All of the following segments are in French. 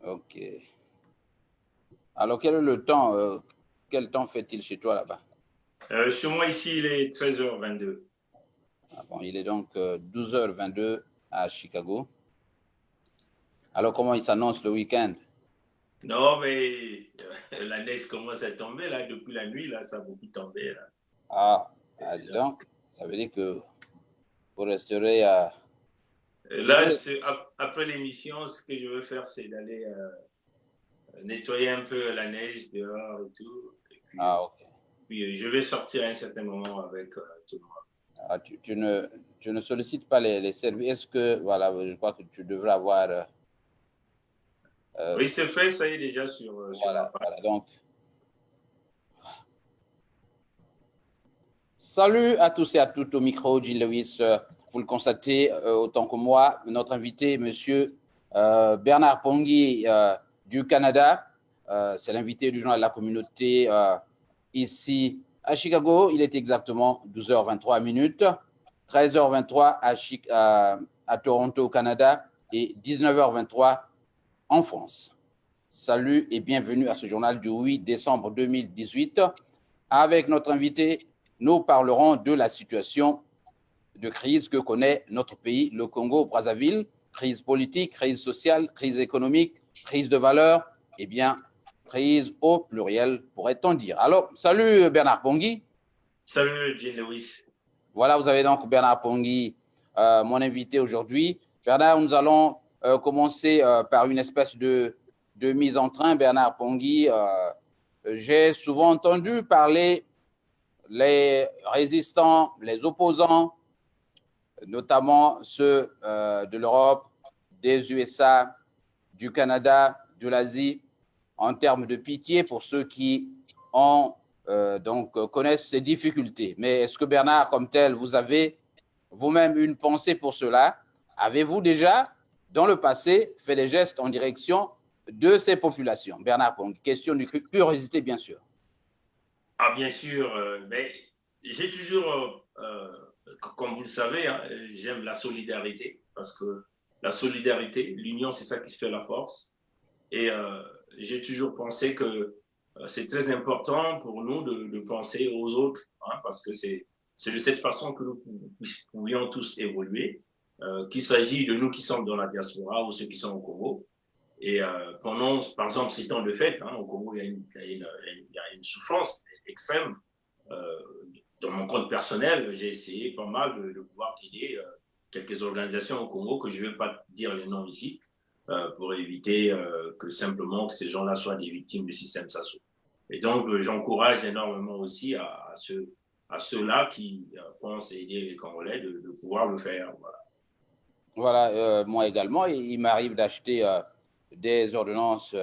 Ok. Alors, quel est le temps quel temps fait-il chez toi là-bas? Chez moi ici, il est 13h22. Ah bon, il est donc 12h22 à Chicago. Alors, comment il s'annonce le week-end? Non, mais la neige commence à tomber là, depuis la nuit, là, ça a beaucoup tombé. Là. Ah, Et dis donc, donc, ça veut dire que vous resterez là, couvert. après l'émission, ce que je veux faire, c'est d'aller nettoyer un peu la neige dehors et tout. Et puis, Ah, ok. je vais sortir à un certain moment avec tout le monde. Ah, tu ne sollicites pas les services. Est-ce que, voilà, je crois que tu devrais avoir, Oui, c'est fait, ça y est déjà sur ma voilà, page. voilà. Donc, salut à tous et à toutes au micro, Jean Lewis. Vous le constatez autant que moi, notre invité, monsieur Bernard Pongui du Canada. C'est l'invité du journal de la communauté ici à Chicago. Il est exactement 12h23 minutes, 13h23 à Toronto, au Canada, et 19h23 en France. Salut et bienvenue à ce journal du 8 décembre 2018. Avec notre invité, nous parlerons de la situation de crise que connaît notre pays, le Congo-Brazzaville, crise politique, crise sociale, crise économique, crise de valeurs, eh bien, crise au pluriel, pourrait-on dire. Alors, salut Bernard Pongui. Salut, Jean Lewis. Voilà, vous avez donc Bernard Pongui, mon invité aujourd'hui. Bernard, nous allons commencer par une espèce de mise en train. Bernard Pongui, j'ai souvent entendu parler les résistants, les opposants, notamment ceux de l'Europe, des USA, du Canada, de l'Asie, en termes de pitié pour ceux qui ont, connaissent ces difficultés. Mais est-ce que Bernard, comme tel, vous avez vous-même une pensée pour cela? Avez-vous déjà, dans le passé, fait des gestes en direction de ces populations? Bernard, question de curiosité, bien sûr. Ah, bien sûr, mais j'ai toujours, comme vous le savez, hein, j'aime la solidarité parce que la solidarité, l'union, c'est ça qui fait la force. Et j'ai toujours pensé que c'est très important pour nous de penser aux autres, hein, parce que c'est de cette façon que nous pourrions tous évoluer, qu'il s'agit de nous qui sommes dans la diaspora ou ceux qui sont au Congo. Et pendant, par exemple, ces temps de fête, hein, au Congo, il y a une souffrance extrême. Euh, dans mon compte personnel, j'ai essayé pas mal de pouvoir aider quelques organisations au Congo que je ne vais pas dire les noms ici, pour éviter que simplement que ces gens-là soient des victimes du système SASO. Et donc, j'encourage énormément aussi à ceux-là qui pensent aider les Congolais de pouvoir le faire. Voilà. Voilà, moi également, il m'arrive d'acheter des ordonnances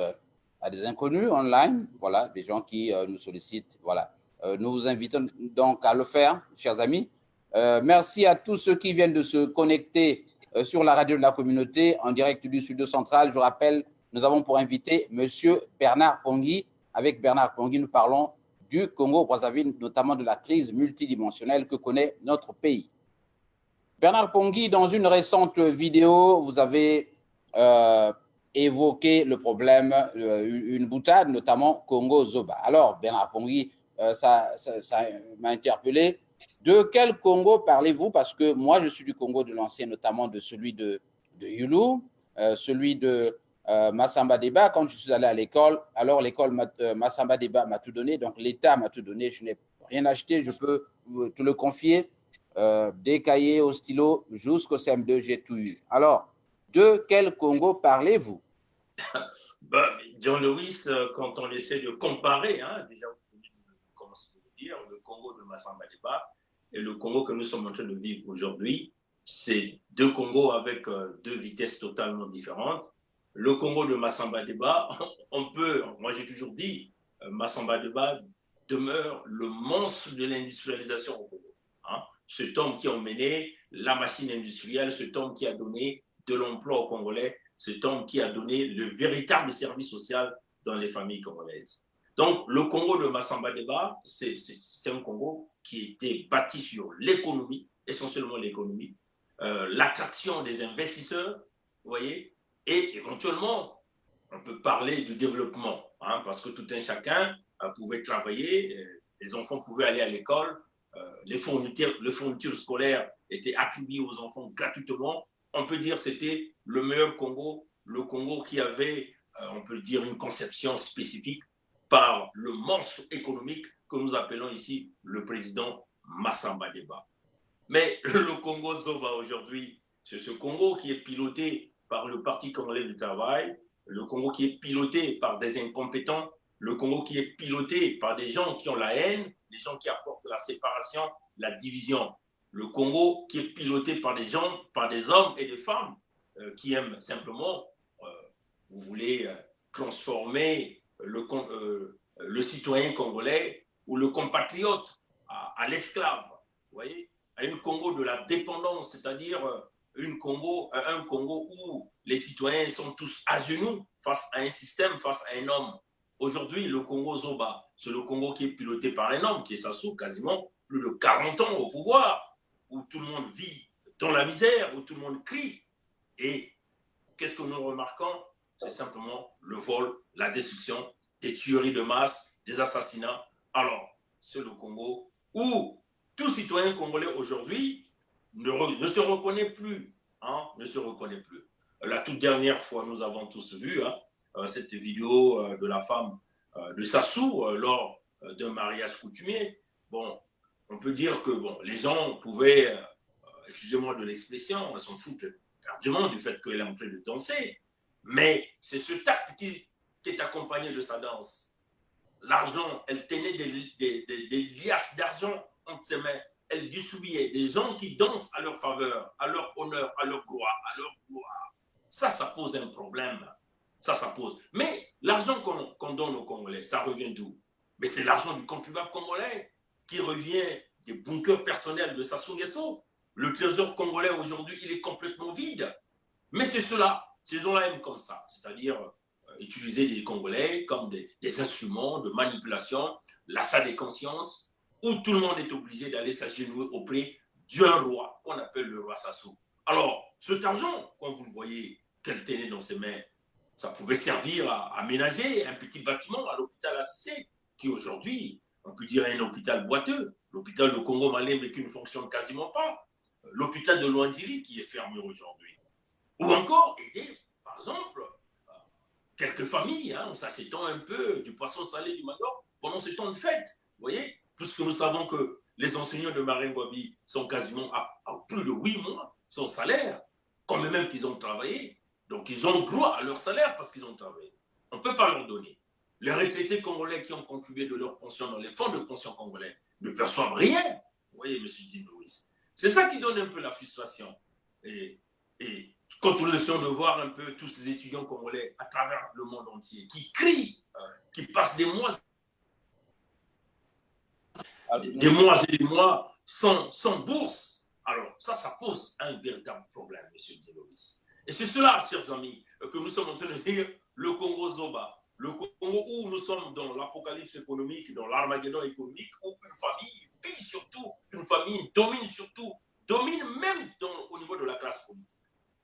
à des inconnus online, voilà, des gens qui nous sollicitent, voilà. Nous vous invitons donc à le faire, chers amis. Merci à tous ceux qui viennent de se connecter sur la radio de la communauté en direct du Sud Central. Je rappelle, nous avons pour invité Monsieur Bernard Pongui. Avec Bernard Pongui, nous parlons du Congo-Brazzaville, notamment de la crise multidimensionnelle que connaît notre pays. Bernard Pongui, dans une récente vidéo, vous avez évoqué le problème, une boutade, notamment Congo-Zoba. Alors, Bernard Pongui, ça m'a interpellé. De quel Congo parlez-vous? Parce que moi, je suis du Congo de l'ancien, notamment de celui de Yulu, celui de Massamba Deba. Quand je suis allé à l'école, alors l'école Massamba Deba m'a tout donné, donc l'État m'a tout donné. Je n'ai rien acheté, je peux te le confier. Des cahiers au stylo jusqu'au CM2, j'ai tout eu. Alors, de quel Congo parlez-vous? Ben, John Lewis, quand on essaie de comparer, hein, déjà, comme je vous dire, le Congo de Massamba Deba et le Congo que nous sommes en train de vivre aujourd'hui, c'est deux Congos avec deux vitesses totalement différentes. Le Congo de Massamba Deba, on peut, moi j'ai toujours dit, Massamba Deba demeure le monstre de l'industrialisation au Congo. Hein. Cet homme qui a mené la machine industrielle, cet homme qui a donné de l'emploi aux Congolais, cet homme qui a donné le véritable service social dans les familles congolaises. Donc, le Congo de Massamba Deba, c'est un Congo qui était bâti sur l'économie, essentiellement l'économie, l'attraction des investisseurs, vous voyez, et éventuellement on peut parler du développement, hein, parce que tout un chacun pouvait travailler, les enfants pouvaient aller à l'école, les fournitures scolaires étaient attribuées aux enfants gratuitement. On peut dire que c'était le meilleur Congo, le Congo qui avait, on peut dire, une conception spécifique par le monstre économique que nous appelons ici le président Massamba Deba. Mais le Congo Zoba aujourd'hui, c'est ce Congo qui est piloté par le Parti congolais du travail, le Congo qui est piloté par des incompétents, le Congo qui est piloté par des gens qui ont la haine, des gens qui apportent la séparation, la division. Le Congo qui est piloté par des gens, par des hommes et des femmes qui aiment simplement, vous voulez transformer le citoyen congolais ou le compatriote à l'esclave, vous voyez, à un Congo de la dépendance, c'est-à-dire un Congo où les citoyens sont tous à genoux face à un système, face à un homme. Aujourd'hui, le Congo Zoba, c'est le Congo qui est piloté par un homme qui est Sassou, quasiment plus de 40 ans au pouvoir, où tout le monde vit dans la misère, où tout le monde crie. Et qu'est-ce que nous remarquons? C'est simplement le vol, la destruction, des tueries de masse, des assassinats. Alors, c'est le Congo où tout citoyen congolais aujourd'hui ne se reconnaît plus. Hein, ne se reconnaît plus. La toute dernière fois, nous avons tous vu cette vidéo de la femme de Sassou lors d'un mariage coutumier. Bon, on peut dire que bon, les gens pouvaient, excusez-moi de l'expression, s'en foutent largement du fait qu'elle est en train de danser. Mais c'est ce tact qui est accompagné de sa danse. L'argent, elle tenait des liasses d'argent entre ses mains. Elle distribuait des gens qui dansent à leur faveur, à leur honneur, à leur gloire, à leur gloire. Ça pose un problème. Ça pose. Mais l'argent qu'on donne aux Congolais, ça revient d'où? Mais c'est l'argent du contribuable congolais qui revient des bunkers personnels de Sassou Nguesso. Le trésor congolais aujourd'hui, il est complètement vide. Mais c'est cela, ces gens-là aiment comme ça, c'est-à-dire utiliser les Congolais comme des instruments de manipulation, l'achat des consciences, où tout le monde est obligé d'aller s'agenouiller auprès d'un roi, qu'on appelle le roi Sassou. Alors, cet argent, comme vous le voyez, qu'elle tenait dans ses mains, ça pouvait servir à aménager un petit bâtiment à l'hôpital ACC, qui aujourd'hui, on peut dire un hôpital boiteux. L'hôpital de Congo-Malembe qui ne fonctionne quasiment pas. L'hôpital de Luandiri qui est fermé aujourd'hui. Ou encore aider, par exemple, quelques familles, en s'achetant un peu du poisson salé du Maghreb pendant ce temps de fête. Vous voyez, puisque nous savons que les enseignants de Maringouabi sont quasiment à plus de 8 mois sans salaire, quand même qu'ils ont travaillé. Donc, ils ont droit à leur salaire parce qu'ils ont travaillé. On ne peut pas leur donner. Les retraités congolais qui ont contribué de leur pension dans les fonds de pension congolais ne perçoivent rien. Vous voyez, M. Dino-Louis. C'est ça qui donne un peu la frustration. Et quand nous essayons de voir un peu tous ces étudiants congolais à travers le monde entier, qui crient, qui passent des mois et des mois sans bourse, alors ça pose un véritable problème, M. Dino-Louis. Et c'est cela, chers amis, que nous sommes en train de dire le Congo Zoba. Le Congo où nous sommes dans l'apocalypse économique, dans l'Armageddon économique, où une famille pille surtout, une famille domine surtout, domine même au niveau de la classe politique.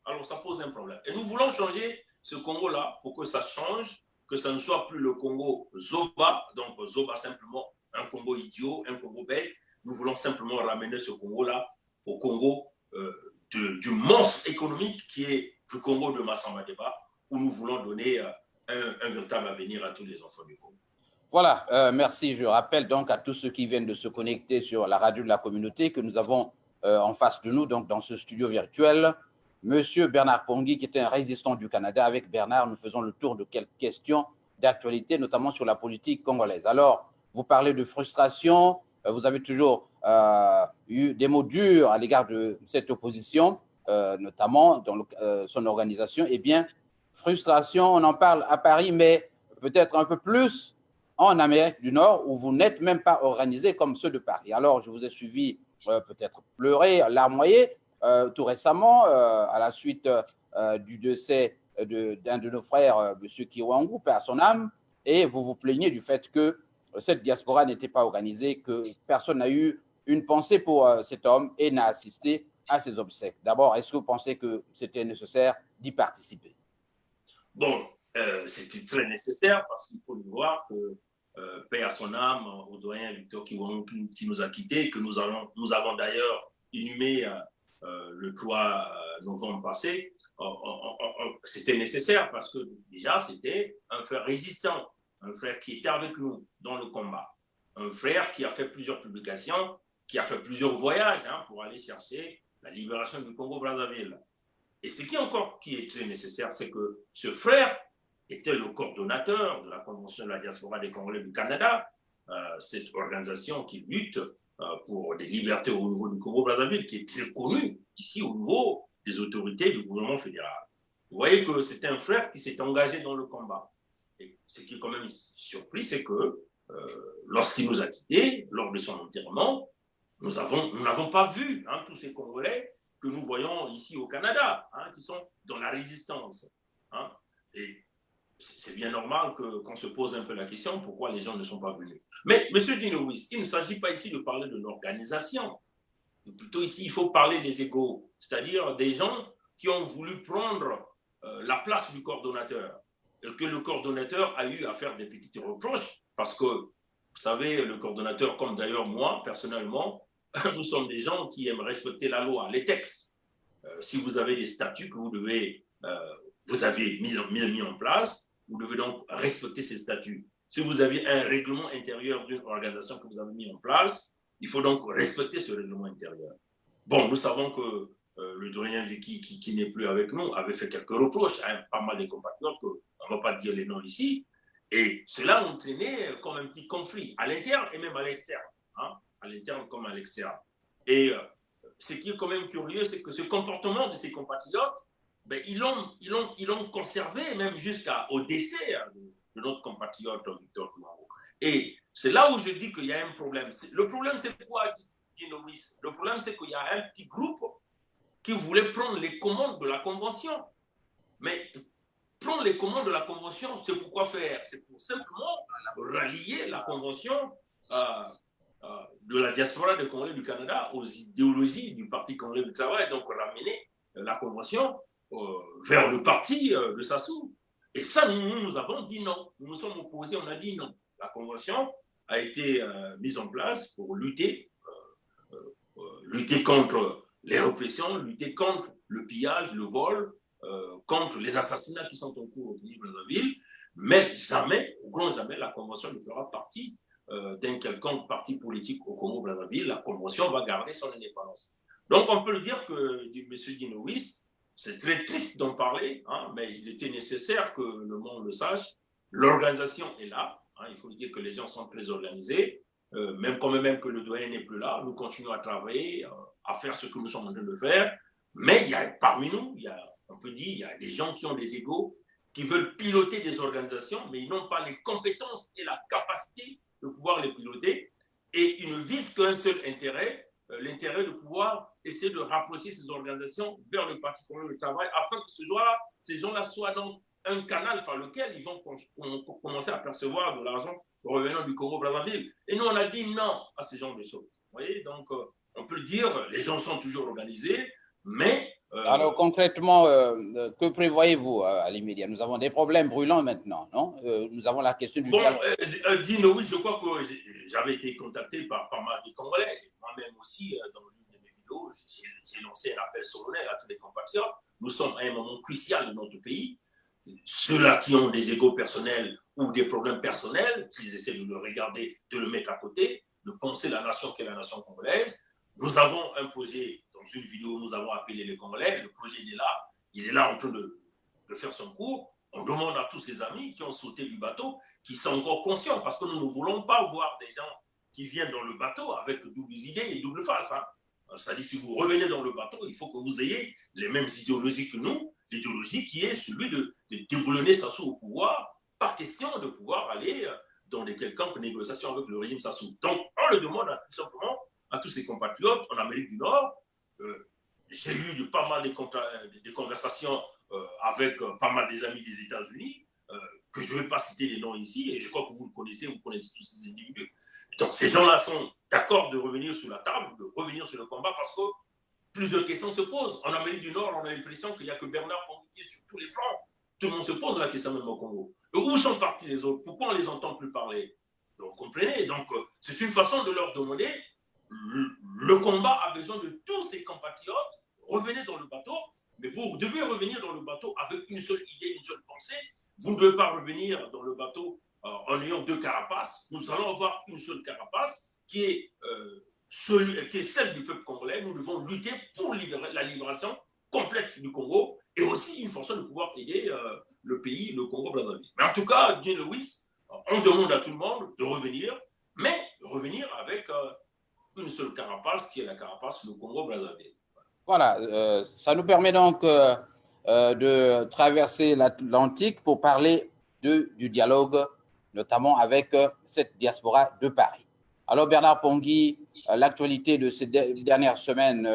Alors ça pose un problème. Et nous voulons changer ce Congo-là pour que ça change, que ça ne soit plus le Congo Zoba, donc Zoba simplement un Congo idiot, un Congo bête. Nous voulons simplement ramener ce Congo-là au Congo du monstre économique qui est le Congo de Massamba Deba, où nous voulons donner un véritable avenir à tous les enfants du Congo. Voilà, merci. Je rappelle donc à tous ceux qui viennent de se connecter sur la radio de la communauté que nous avons en face de nous, donc dans ce studio virtuel, Monsieur Bernard Pongui, qui est un résistant du Canada. Avec Bernard, nous faisons le tour de quelques questions d'actualité, notamment sur la politique congolaise. Alors, vous parlez de frustration, vous avez toujours eu des mots durs à l'égard de cette opposition, notamment dans son organisation. Eh bien, frustration, on en parle à Paris, mais peut-être un peu plus en Amérique du Nord, où vous n'êtes même pas organisé comme ceux de Paris. Alors, je vous ai suivi peut-être pleurer, larmoyer, tout récemment, à la suite du décès d'un de nos frères, M. Kiwangu, paix à son âme, et vous vous plaignez du fait que cette diaspora n'était pas organisée, que personne n'a eu une pensée pour cet homme et n'a assisté à ses obsèques. D'abord, est-ce que vous pensez que c'était nécessaire d'y participer? Bon, c'était très nécessaire parce qu'il faut le voir que, paix à son âme, au doyen Victor Kiwang qui nous a quittés, que nous avons d'ailleurs inhumé le 3 novembre passé, c'était nécessaire parce que déjà c'était un frère résistant, un frère qui était avec nous dans le combat, un frère qui a fait plusieurs publications, qui a fait plusieurs voyages pour aller chercher la libération du Congo-Brazzaville. Et ce qui est très nécessaire, c'est que ce frère était le coordonnateur de la Convention de la diaspora des Congolais du Canada, cette organisation qui lutte pour des libertés au niveau du Congo-Brazzaville, qui est très connue ici au niveau des autorités du gouvernement fédéral. Vous voyez que c'était un frère qui s'est engagé dans le combat. Et ce qui est quand même surpris, c'est que lorsqu'il nous a quittés, lors de son enterrement, nous n'avons pas vu tous ces Congolais que nous voyons ici au Canada, qui sont dans la résistance. Et c'est bien normal qu'on se pose un peu la question pourquoi les gens ne sont pas venus. Mais, M. Dinowis, il ne s'agit pas ici de parler de l'organisation. Plutôt ici, il faut parler des égos, c'est-à-dire des gens qui ont voulu prendre la place du coordonnateur et que le coordonnateur a eu à faire des petits reproches parce que, vous savez, le coordonnateur, comme d'ailleurs moi, personnellement, nous sommes des gens qui aiment respecter la loi, les textes. Si vous avez des statuts que vous avez mis en place, vous devez donc respecter ces statuts. Si vous avez un règlement intérieur d'une organisation que vous avez mis en place, il faut donc respecter ce règlement intérieur. Bon, nous savons que le doyen Vicky, qui n'est plus avec nous, avait fait quelques reproches à pas mal de compatriotes, on ne va pas dire les noms ici, et cela a entraîné comme un petit conflit à l'interne et même à l'externe, à l'interne comme à l'externe. Et ce qui est quand même curieux, c'est que ce comportement de ces compatriotes, ils l'ont conservé même jusqu'au décès de notre compatriote Victor Kiwang. Et c'est là où je dis qu'il y a un problème. Le problème, c'est quoi, Dinowis? Le problème, c'est qu'il y a un petit groupe qui voulait prendre les commandes de la Convention. Mais prendre les commandes de la Convention, c'est pourquoi faire? C'est pour simplement rallier la Convention de la diaspora des Congolais du Canada aux idéologies du Parti congolais du travail, donc ramener la Convention vers le parti de Sassou. Et ça, nous avons dit non. Nous nous sommes opposés, on a dit non. La Convention a été mise en place pour lutter contre les répressions, lutter contre le pillage, le vol, contre les assassinats qui sont en cours au Congo-Brazzaville, mais jamais, au grand jamais, la Convention ne fera partie d'un quelconque parti politique au Congo-Brazzaville. La Convention va garder son indépendance. Donc, on peut le dire que M. Dinowis, c'est très triste d'en parler, mais il était nécessaire que le monde le sache. L'organisation est là. Il faut dire que les gens sont très organisés. Même que le doyen n'est plus là, nous continuons à travailler, à faire ce que nous sommes en train de faire. Mais il y a parmi nous, on peut dire, il y a des gens qui ont des égos, qui veulent piloter des organisations, mais ils n'ont pas les compétences et la capacité de pouvoir les piloter. Et ils ne visent qu'un seul intérêt, l'intérêt de pouvoir essayer de rapprocher ces organisations vers le Parti congolais du travail, afin que ces gens-là soient donc un canal par lequel ils vont commencer à percevoir de l'argent revenant du Congo-Brazzaville. Et nous, on a dit non à ce genre de choses. Vous voyez, donc, on peut dire, les gens sont toujours organisés, mais... Alors, concrètement, que prévoyez-vous à l'immédiat? Nous avons des problèmes brûlants maintenant, non? Nous avons la question du... Bon, Dino, oui, je crois que j'avais été contacté par pas mal de Congolais. Moi-même aussi, dans l'une de mes vidéos, j'ai lancé un appel solennel à tous les compatriotes. Nous sommes à un moment crucial de notre pays. Ceux-là qui ont des égos personnels ou des problèmes personnels, qu'ils essaient de le regarder, de le mettre à côté, de penser la nation qu'est la nation congolaise. Nous avons un projet, dans une vidéo, nous avons appelé les Congolais. Le projet, il est là en train de faire son cours. On demande à tous ces amis qui ont sauté du bateau, qui sont encore conscients, parce que nous ne voulons pas voir des gens qui viennent dans le bateau avec doubles idées et double face. C'est-à-dire, si vous revenez dans le bateau, il faut que vous ayez les mêmes idéologies que nous, l'idéologie qui est celui de déboulonner Sassou au pouvoir, par question de pouvoir aller dans des quelconques négociations avec le régime Sassou. Donc, on le demande tout simplement à tous ces compatriotes en Amérique du Nord. J'ai eu pas mal de conversations avec pas mal des amis des États-Unis, que je ne vais pas citer les noms ici, et je crois que vous connaissez tous ces individus. Donc, ces gens-là sont d'accord de revenir sur la table, de revenir sur le combat, parce que plusieurs questions se posent. En Amérique du Nord, on a l'impression qu'il n'y a que Bernard Pongui qui est sur tous les fronts. tout le monde se pose la question même au Congo. Et où sont partis les autres? Pourquoi on ne les entend plus parler? Donc, vous comprenez? Donc, c'est une façon de leur demander, le combat a besoin de tous ses compatriotes, revenez dans le bateau, mais vous devez revenir dans le bateau avec une seule idée, une seule pensée. Vous ne devez pas revenir dans le bateau en ayant deux carapaces. Nous allons avoir une seule carapace qui est, qui est celle du peuple congolais. Nous devons lutter pour la libération complète du Congo et aussi une façon de pouvoir aider le pays, le Congo-Brazzaville. Mais en tout cas, Jean Lewis, on demande à tout le monde de revenir, mais revenir avec une seule carapace qui est la carapace du Congo-Brazzaville. Voilà, ça nous permet donc de traverser l'Atlantique pour parler du dialogue, notamment avec cette diaspora de Paris. Alors Bernard Pongui, l'actualité de ces dernières semaines,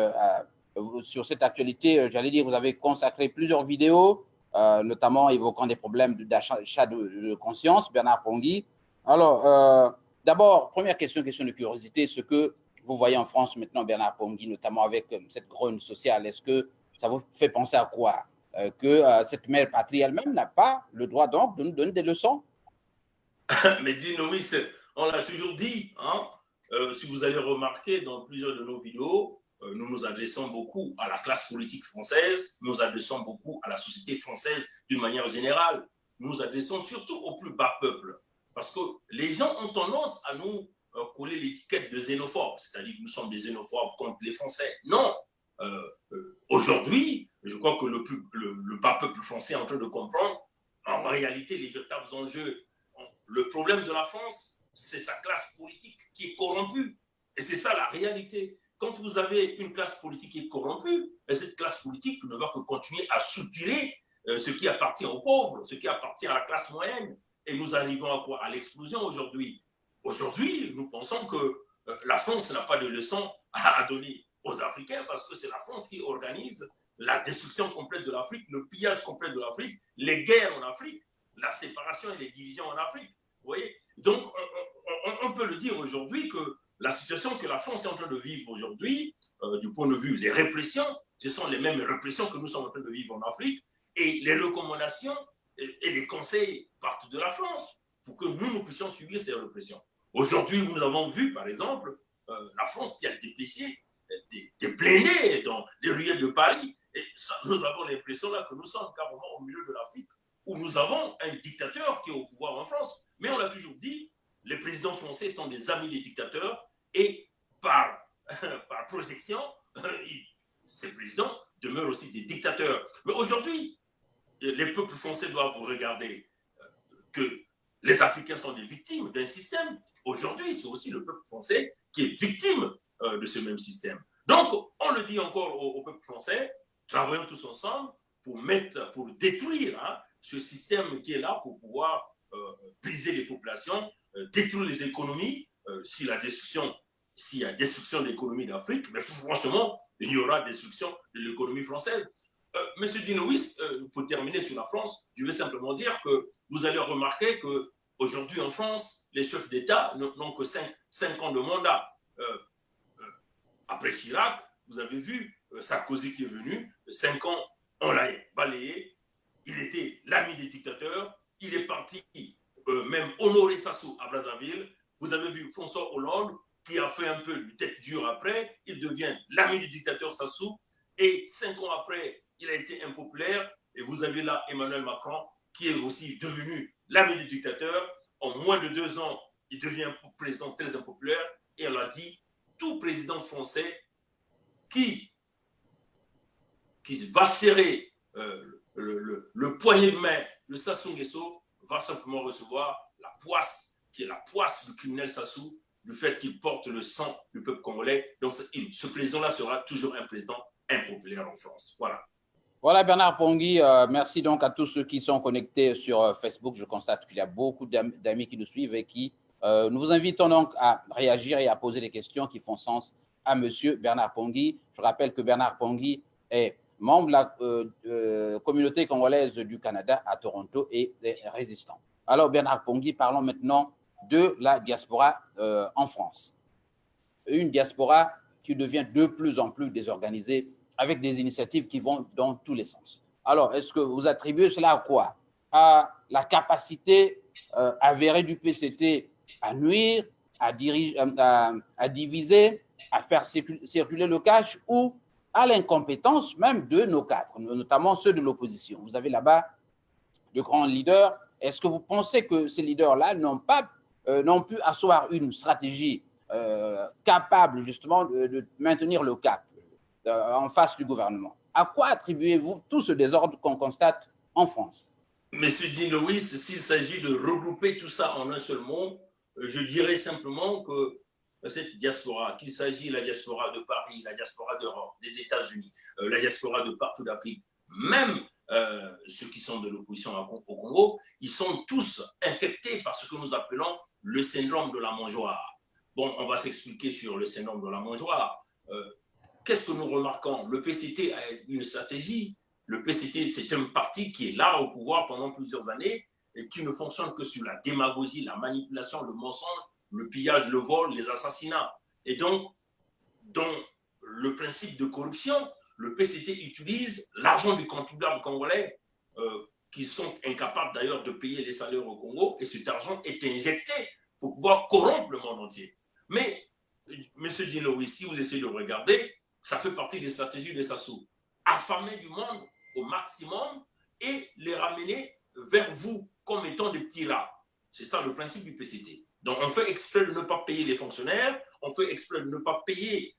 sur cette actualité, j'allais dire, vous avez consacré plusieurs vidéos, notamment évoquant des problèmes d'achat de conscience, Bernard Pongui. Alors, d'abord, première question de curiosité, ce que vous voyez en France maintenant, Bernard Pongui, notamment avec cette grogne sociale, est-ce que ça vous fait penser à quoi? Que cette mère patrie elle-même n'a pas le droit donc de nous donner des leçons? Mais dis-nous, oui, on l'a toujours dit. Hein? Si vous avez remarqué dans plusieurs de nos vidéos, nous nous adressons beaucoup à la classe politique française, nous nous adressons beaucoup à la société française d'une manière générale. Nous nous adressons surtout au plus bas peuple. Parce que les gens ont tendance à nous coller l'étiquette de xénophobes, c'est-à-dire que nous sommes des xénophobes contre les Français. Non. Aujourd'hui, je crois que le bas peuple français est en train de comprendre en réalité les véritables enjeux. Le problème de la France, c'est sa classe politique qui est corrompue. Et c'est ça la réalité. Quand vous avez une classe politique qui est corrompue, cette classe politique ne va que continuer à soupirer ce qui appartient aux pauvres, ce qui appartient à la classe moyenne. Et nous arrivons à quoi? À l'explosion aujourd'hui. Aujourd'hui, nous pensons que la France n'a pas de leçon à donner aux Africains parce que c'est la France qui organise la destruction complète de l'Afrique, le pillage complet de l'Afrique, les guerres en Afrique, la séparation et les divisions en Afrique. Vous voyez? Donc, on peut le dire aujourd'hui que la situation que la France est en train de vivre aujourd'hui, du point de vue des répressions, ce sont les mêmes répressions que nous sommes en train de vivre en Afrique, et les recommandations et les conseils partent de la France pour que nous puissions subir ces répressions. Aujourd'hui, nous avons vu, par exemple, la France qui a dépêché des blindés dans les ruelles de Paris, et ça, nous avons l'impression là que nous sommes carrément au milieu de l'Afrique, où nous avons un dictateur qui est au pouvoir en France. Mais on l'a toujours dit, les présidents français sont des amis des dictateurs et par projection, ces présidents demeurent aussi des dictateurs. Mais aujourd'hui, les peuples français doivent regarder que les Africains sont des victimes d'un système. Aujourd'hui, c'est aussi le peuple français qui est victime de ce même système. Donc, on le dit encore au peuple français, travaillons tous ensemble pour détruire ce système qui est là pour pouvoir briser les populations, détruire les économies. S'il y a destruction de l'économie d'Afrique, mais franchement, il y aura destruction de l'économie française. Monsieur Dinowis, pour terminer sur la France, je vais simplement dire que vous allez remarquer qu'aujourd'hui en France, les chefs d'État n'ont que 5 ans de mandat. Après Chirac, vous avez vu Sarkozy qui est venu, 5 ans, on l'a balayé. Il était l'ami des dictateurs. Il est parti même honorer Sassou à Brazzaville. Vous avez vu François Hollande qui a fait un peu de tête dure après. Il devient l'ami du dictateur Sassou. Et 5 ans après, il a été impopulaire. Et vous avez là Emmanuel Macron qui est aussi devenu l'ami du dictateur. En moins de 2 ans, il devient un président très impopulaire. Et on l'a dit, tout président français qui va serrer le poignet de main de Sassou Nguesso va simplement recevoir la poisse, qui est la poisse du criminel Sassou, du fait qu'il porte le sang du peuple congolais. Donc, ce président-là sera toujours un président impopulaire en France. Voilà. Voilà, Bernard Pongui, merci donc à tous ceux qui sont connectés sur Facebook. Je constate qu'il y a beaucoup d'amis qui nous suivent et qui nous vous invitons donc à réagir et à poser des questions qui font sens à monsieur Bernard Pongui. Je rappelle que Bernard Pongui est membre de la communauté congolaise du Canada à Toronto et des résistants. Alors, Bernard Pongui, parlons maintenant de la diaspora en France. Une diaspora qui devient de plus en plus désorganisée avec des initiatives qui vont dans tous les sens. Alors, est-ce que vous attribuez cela à quoi? À la capacité avérée du PCT à nuire, à diviser, à faire circuler le cash, ou à l'incompétence même de nos cadres, notamment ceux de l'opposition? Vous avez là-bas de grands leaders. Est-ce que vous pensez que ces leaders-là n'ont pu asseoir une stratégie capable justement de maintenir le cap en face du gouvernement? À quoi attribuez-vous tout ce désordre qu'on constate en France? Monsieur Dean Lewis, s'il s'agit de regrouper tout ça en un seul mot, je dirais simplement que cette diaspora, qu'il s'agit de la diaspora de Paris, la diaspora d'Europe, des États-Unis, la diaspora de partout d'Afrique, même ceux qui sont de l'opposition au Congo, ils sont tous infectés par ce que nous appelons le syndrome de la mangeoire. Bon, on va s'expliquer sur le syndrome de la mangeoire. Qu'est-ce que nous remarquons? Le PCT a une stratégie. Le PCT, c'est un parti qui est là au pouvoir pendant plusieurs années et qui ne fonctionne que sur la démagogie, la manipulation, le mensonge, le pillage, le vol, les assassinats. Et donc, dans le principe de corruption, le PCT utilise l'argent du contribuable congolais, qui sont incapables d'ailleurs de payer les salaires au Congo, et cet argent est injecté pour pouvoir corrompre le monde entier. Mais, M. Dinowi, si vous essayez de regarder, ça fait partie des stratégies de Sassou. Affamer du monde au maximum et les ramener vers vous comme étant des petits rats. C'est ça le principe du PCT. Donc on fait exprès de ne pas payer les fonctionnaires, on fait exprès de ne pas payer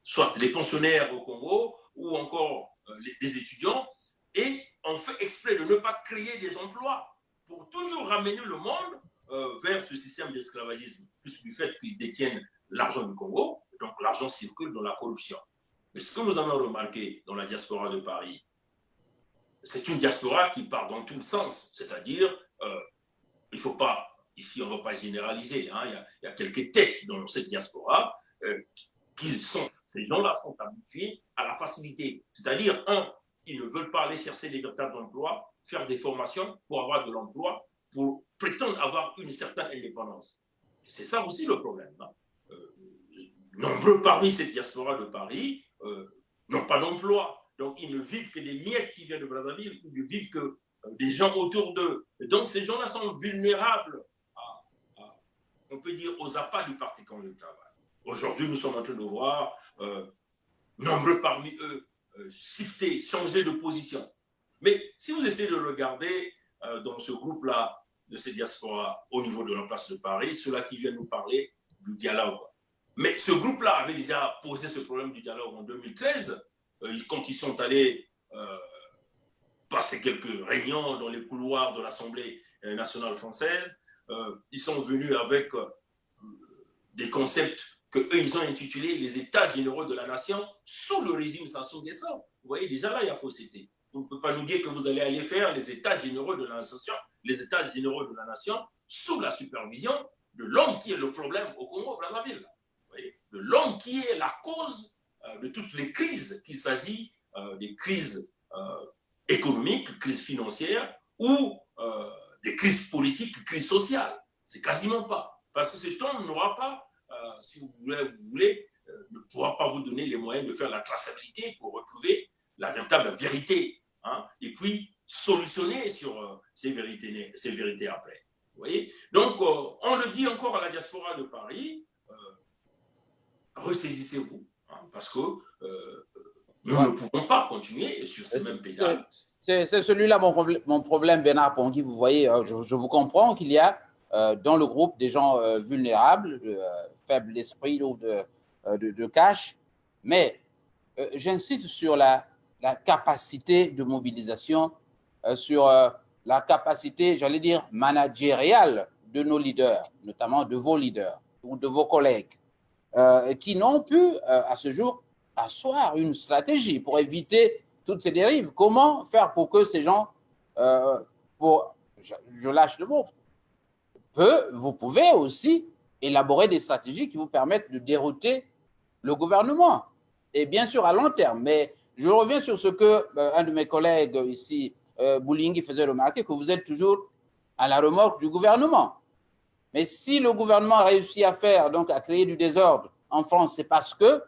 soit les pensionnaires au Congo ou encore les étudiants, et on fait exprès de ne pas créer des emplois pour toujours ramener le monde vers ce système d'esclavagisme, plus du fait qu'ils détiennent l'argent du Congo, donc l'argent circule dans la corruption. Mais ce que nous avons remarqué dans la diaspora de Paris, c'est une diaspora qui part dans tout le sens. C'est-à-dire, il ne faut pas, ici on ne va pas généraliser, hein, il y a quelques têtes dans cette diaspora ces gens-là sont habitués à la facilité. C'est-à-dire, ils ne veulent pas aller chercher des véritables emplois, faire des formations pour avoir de l'emploi, pour prétendre avoir une certaine indépendance. C'est ça aussi le problème. Hein. Nombreux parmi cette diaspora de Paris n'ont pas d'emploi. Donc, ils ne vivent que des miettes qui viennent de Brazzaville, ils ne vivent que des gens autour d'eux. Donc, ces gens-là sont vulnérables, on peut dire, aux appâts du Parti communiste du travail. Aujourd'hui, nous sommes en train de voir nombreux parmi eux shifter, changer de position. Mais si vous essayez de regarder dans ce groupe-là, de ces diasporas au niveau de la place de Paris, ceux-là qui viennent nous parler du dialogue. Mais ce groupe-là avait déjà posé ce problème du dialogue en 2013, quand ils sont allés passer quelques réunions dans les couloirs de l'Assemblée nationale française. Ils sont venus avec des concepts qu'eux, ils ont intitulés les États généraux de la nation sous le régime Sassou Nguesso. Vous voyez, déjà là, il y a fausseté. Vous ne pouvez pas nous dire que vous allez aller faire les États généraux de la nation, sous la supervision de l'homme qui est le problème au Congo-Brazzaville. De l'homme qui est la cause de toutes les crises, qu'il s'agit des crises économiques, crises financières ou des crises politiques, crises sociales. C'est quasiment pas. Parce que cet homme n'aura pas, si vous voulez ne pourra pas vous donner les moyens de faire la traçabilité pour retrouver la véritable vérité, hein, et puis solutionner sur ces vérités après. Vous voyez? Donc, on le dit encore à la diaspora de Paris, ressaisissez-vous, hein, parce que nous ne pouvons pas continuer sur ces mêmes pédales. C'est celui-là mon problème, Bernard Pongui. Vous voyez, je vous comprends qu'il y a dans le groupe des gens vulnérables, faibles d'esprit ou de cash, mais j'insiste sur la capacité de mobilisation, sur la capacité, j'allais dire, managériale de nos leaders, notamment de vos leaders ou de vos collègues, qui n'ont pu, à ce jour, asseoir une stratégie pour éviter toutes ces dérives. Comment faire pour que ces gens, je lâche le mot, vous pouvez aussi élaborer des stratégies qui vous permettent de dérouter le gouvernement, et bien sûr à long terme. Mais je reviens sur ce que un de mes collègues ici, Boulingi, faisait remarquer, que vous êtes toujours à la remorque du gouvernement. Mais si le gouvernement a réussi à faire, donc à créer du désordre en France, c'est parce que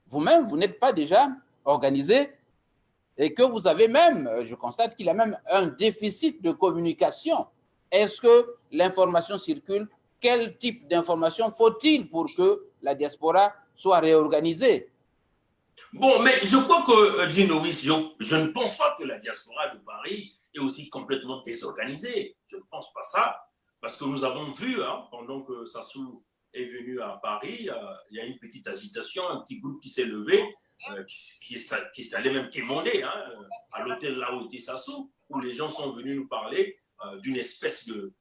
vous-même, vous n'êtes pas déjà organisé et que vous avez même, je constate qu'il y a même un déficit de communication. Est-ce que l'information circule? Quel type d'information faut-il pour que la diaspora soit réorganisée? Bon, mais je crois que, Dino, je ne pense pas que la diaspora de Paris est aussi complètement désorganisée. Je ne pense pas ça, parce que nous avons vu, hein, pendant que Sassou est venu à Paris, il y a une petite agitation, un petit groupe qui s'est levé, qui est allé même quémander hein, à l'hôtel là où était Sassou, où les gens sont venus nous parler d'une espèce de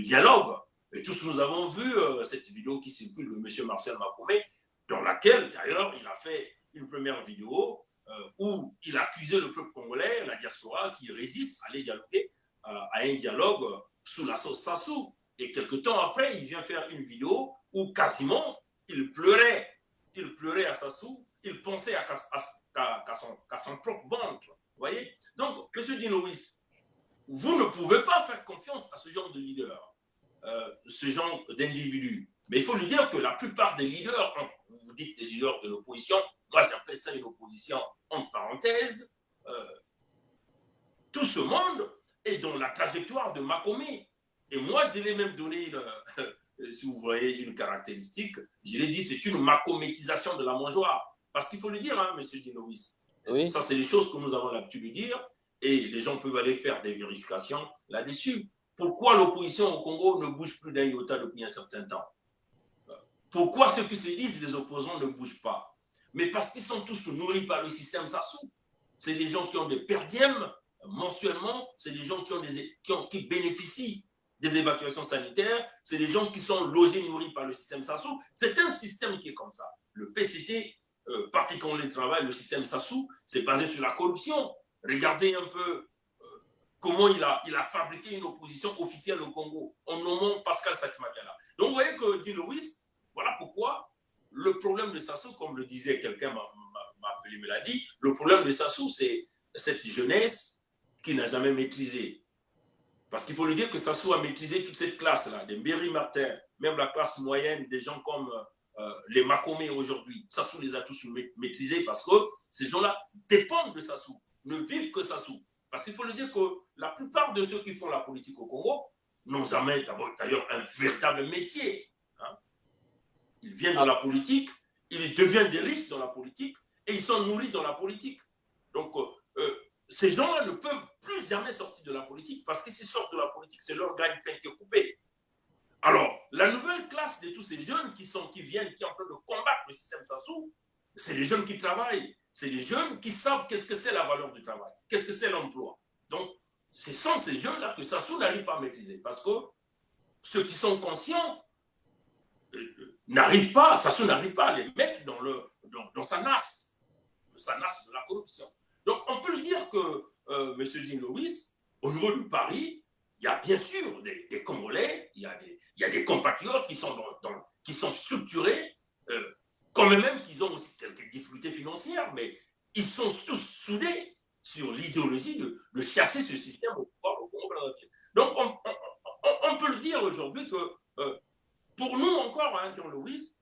dialogue. Et tous nous avons vu cette vidéo qui circule de M. Marcel Makomé, dans laquelle, d'ailleurs, il a fait une première vidéo où il accusait le peuple congolais, la diaspora, qui résiste à aller dialoguer à un dialogue sous la sauce Sassou. Et quelque temps après, il vient faire une vidéo où quasiment il pleurait à Sassou, il pensait qu'à son propre ventre. Vous voyez? Donc, M. Dinoïs, vous ne pouvez pas faire confiance à ce genre de leader, ce genre d'individu. Mais il faut lui dire que la plupart des leaders, vous dites des leaders de l'opposition, moi j'appelle ça une opposition entre parenthèses, tout ce monde est dans la trajectoire de Makomé. Et moi, je l'ai même donné, si vous voyez, une caractéristique, je l'ai dit, c'est une macométisation de la mangeoire. Parce qu'il faut le dire, hein, M. Dinoïs. Oui. Ça, c'est des choses que nous avons l'habitude de dire, et les gens peuvent aller faire des vérifications là-dessus. Pourquoi l'opposition au Congo ne bouge plus d'un iota depuis un certain temps? Pourquoi ceux qui se disent les opposants ne bougent pas? Mais parce qu'ils sont tous nourris par le système Sassou. C'est des gens qui ont des perdièmes mensuellement, c'est des gens qui bénéficient des évacuations sanitaires, c'est des gens qui sont logés, nourris par le système Sassou. C'est un système qui est comme ça. Le PCT, Parti congolais du travail, le système Sassou, c'est basé sur la corruption. Regardez un peu comment il a fabriqué une opposition officielle au Congo en nommant Pascal Satimadiala. Donc vous voyez que, dit Louis, voilà pourquoi le problème de Sassou, comme le disait quelqu'un, m'a appelé, me l'a dit, le problème de Sassou, c'est cette jeunesse qui n'a jamais maîtrisé. Parce qu'il faut lui dire que Sassou a maîtrisé toute cette classe-là, des Mbéry Martin, même la classe moyenne, des gens comme les Makomé aujourd'hui. Sassou les a tous maîtrisés parce que ces gens-là dépendent de Sassou, ne vivent que Sassou. Parce qu'il faut le dire que la plupart de ceux qui font la politique au Congo n'ont jamais d'ailleurs un véritable métier. Hein. Ils viennent dans la politique, ils deviennent des riches dans la politique et ils sont nourris dans la politique. Donc, ces gens-là ne peuvent plus jamais sortir de la politique parce que s'ils sortent de la politique, c'est leur gagne-pain qui est coupé. Alors, la nouvelle classe de tous ces jeunes qui viennent, qui sont en train de combattre le système Sassou, c'est des jeunes qui travaillent, c'est des jeunes qui savent qu'est-ce que c'est la valeur du travail, qu'est-ce que c'est l'emploi. Donc, ce sont ces jeunes-là que Sassou n'arrive pas à maîtriser parce que ceux qui sont conscients Sassou n'arrive pas à les mettre dans sa nasse de la corruption. Donc, on peut lui dire que M. Dinoïs, au niveau de Paris, il y a bien sûr des Congolais, il y a des compatriotes qui sont structurés, quand même qu'ils ont aussi quelques difficultés financières, mais ils sont tous soudés sur l'idéologie de chasser ce système au pouvoir au Congo. Donc, on peut le dire aujourd'hui que pour nous encore, hein, Jean-Louis,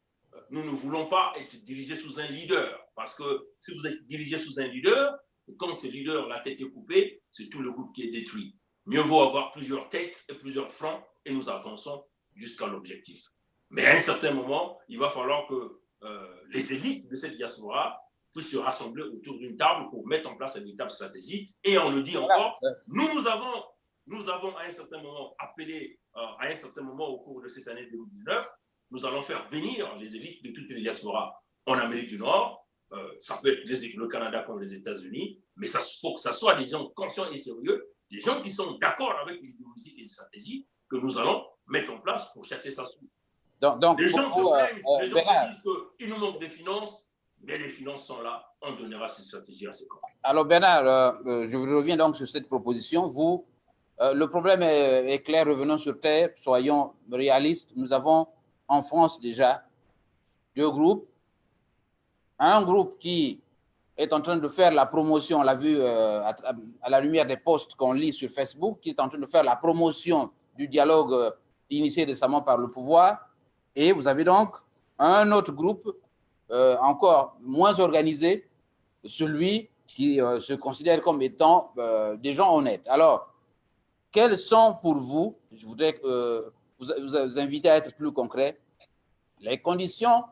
nous ne voulons pas être dirigés sous un leader, parce que si vous êtes dirigé sous un leader, quand ce leader, la tête est coupée, c'est tout le groupe qui est détruit. Mieux vaut avoir plusieurs têtes et plusieurs fronts, et nous avançons jusqu'à l'objectif. Mais à un certain moment, il va falloir que les élites de cette diaspora puissent se rassembler autour d'une table pour mettre en place une véritable stratégie. Et on le dit encore, nous avons à un certain moment appelé, à un certain moment au cours de cette année 2019, nous allons faire venir les élites de toutes les diasporas en Amérique du Nord. Ça peut être le Canada comme les États-Unis, mais il faut que ce soit des gens conscients et sérieux, des gens qui sont d'accord avec l'idéologie et les stratégies que nous allons mettre en place pour chasser Sassou. Donc, les gens se plaignent, les gens se disent qu'il nous manque des finances, mais les finances sont là, on donnera ces stratégies à ces camps. Alors Bernard, je reviens donc sur cette proposition. Vous, le problème est clair, revenons sur terre, soyons réalistes. Nous avons en France déjà deux groupes. Un groupe qui est en train de faire la promotion, on l'a vu à la lumière des posts qu'on lit sur Facebook, qui est en train de faire la promotion du dialogue initié récemment par le pouvoir. Et vous avez donc un autre groupe encore moins organisé, celui qui se considèrent comme étant des gens honnêtes. Alors, quelles sont pour vous, je voudrais vous inviter à être plus concret, les conditions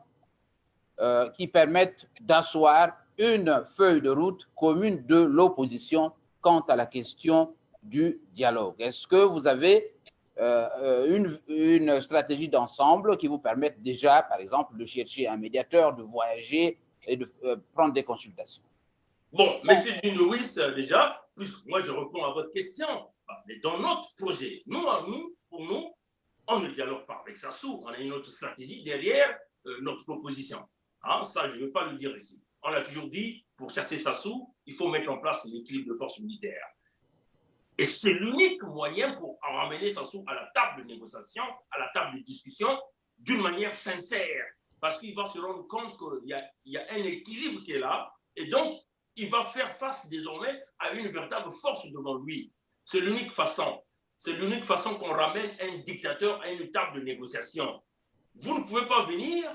qui permettent d'asseoir une feuille de route commune de l'opposition quant à la question du dialogue? Est-ce que vous avez une stratégie d'ensemble qui vous permette déjà, par exemple, de chercher un médiateur, de voyager et de prendre des consultations? Bon, Monsieur Dinouis, déjà, puisque moi je réponds à votre question, mais dans notre projet, pour nous, on ne dialogue pas avec Sassou, on a une autre stratégie derrière notre proposition. Hein, ça, je ne veux pas le dire ici. On a toujours dit, pour chasser Sassou, il faut mettre en place l'équilibre de force militaire. Et c'est l'unique moyen pour ramener Sassou à la table de négociation, à la table de discussion, d'une manière sincère. Parce qu'il va se rendre compte qu'il y a un équilibre qui est là, et donc, il va faire face désormais à une véritable force devant lui. C'est l'unique façon. C'est l'unique façon qu'on ramène un dictateur à une table de négociation. Vous ne pouvez pas venir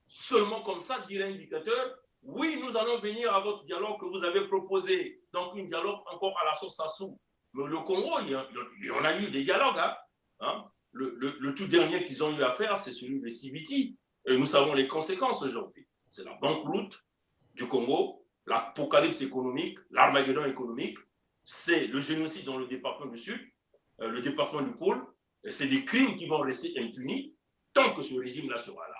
seulement comme ça dire à un dictateur, oui, nous allons venir à votre dialogue que vous avez proposé. Donc, un dialogue encore à la sauce Sassou. Mais le Congo, il y en a eu des dialogues. Hein. Le tout dernier qu'ils ont eu à faire, c'est celui de Sibiti. Et nous savons les conséquences aujourd'hui. C'est la banqueroute du Congo, l'apocalypse économique, l'armageddon économique, c'est le génocide dans le département du Sud, le département du Pôle, et c'est des crimes qui vont rester impunis tant que ce régime-là sera là.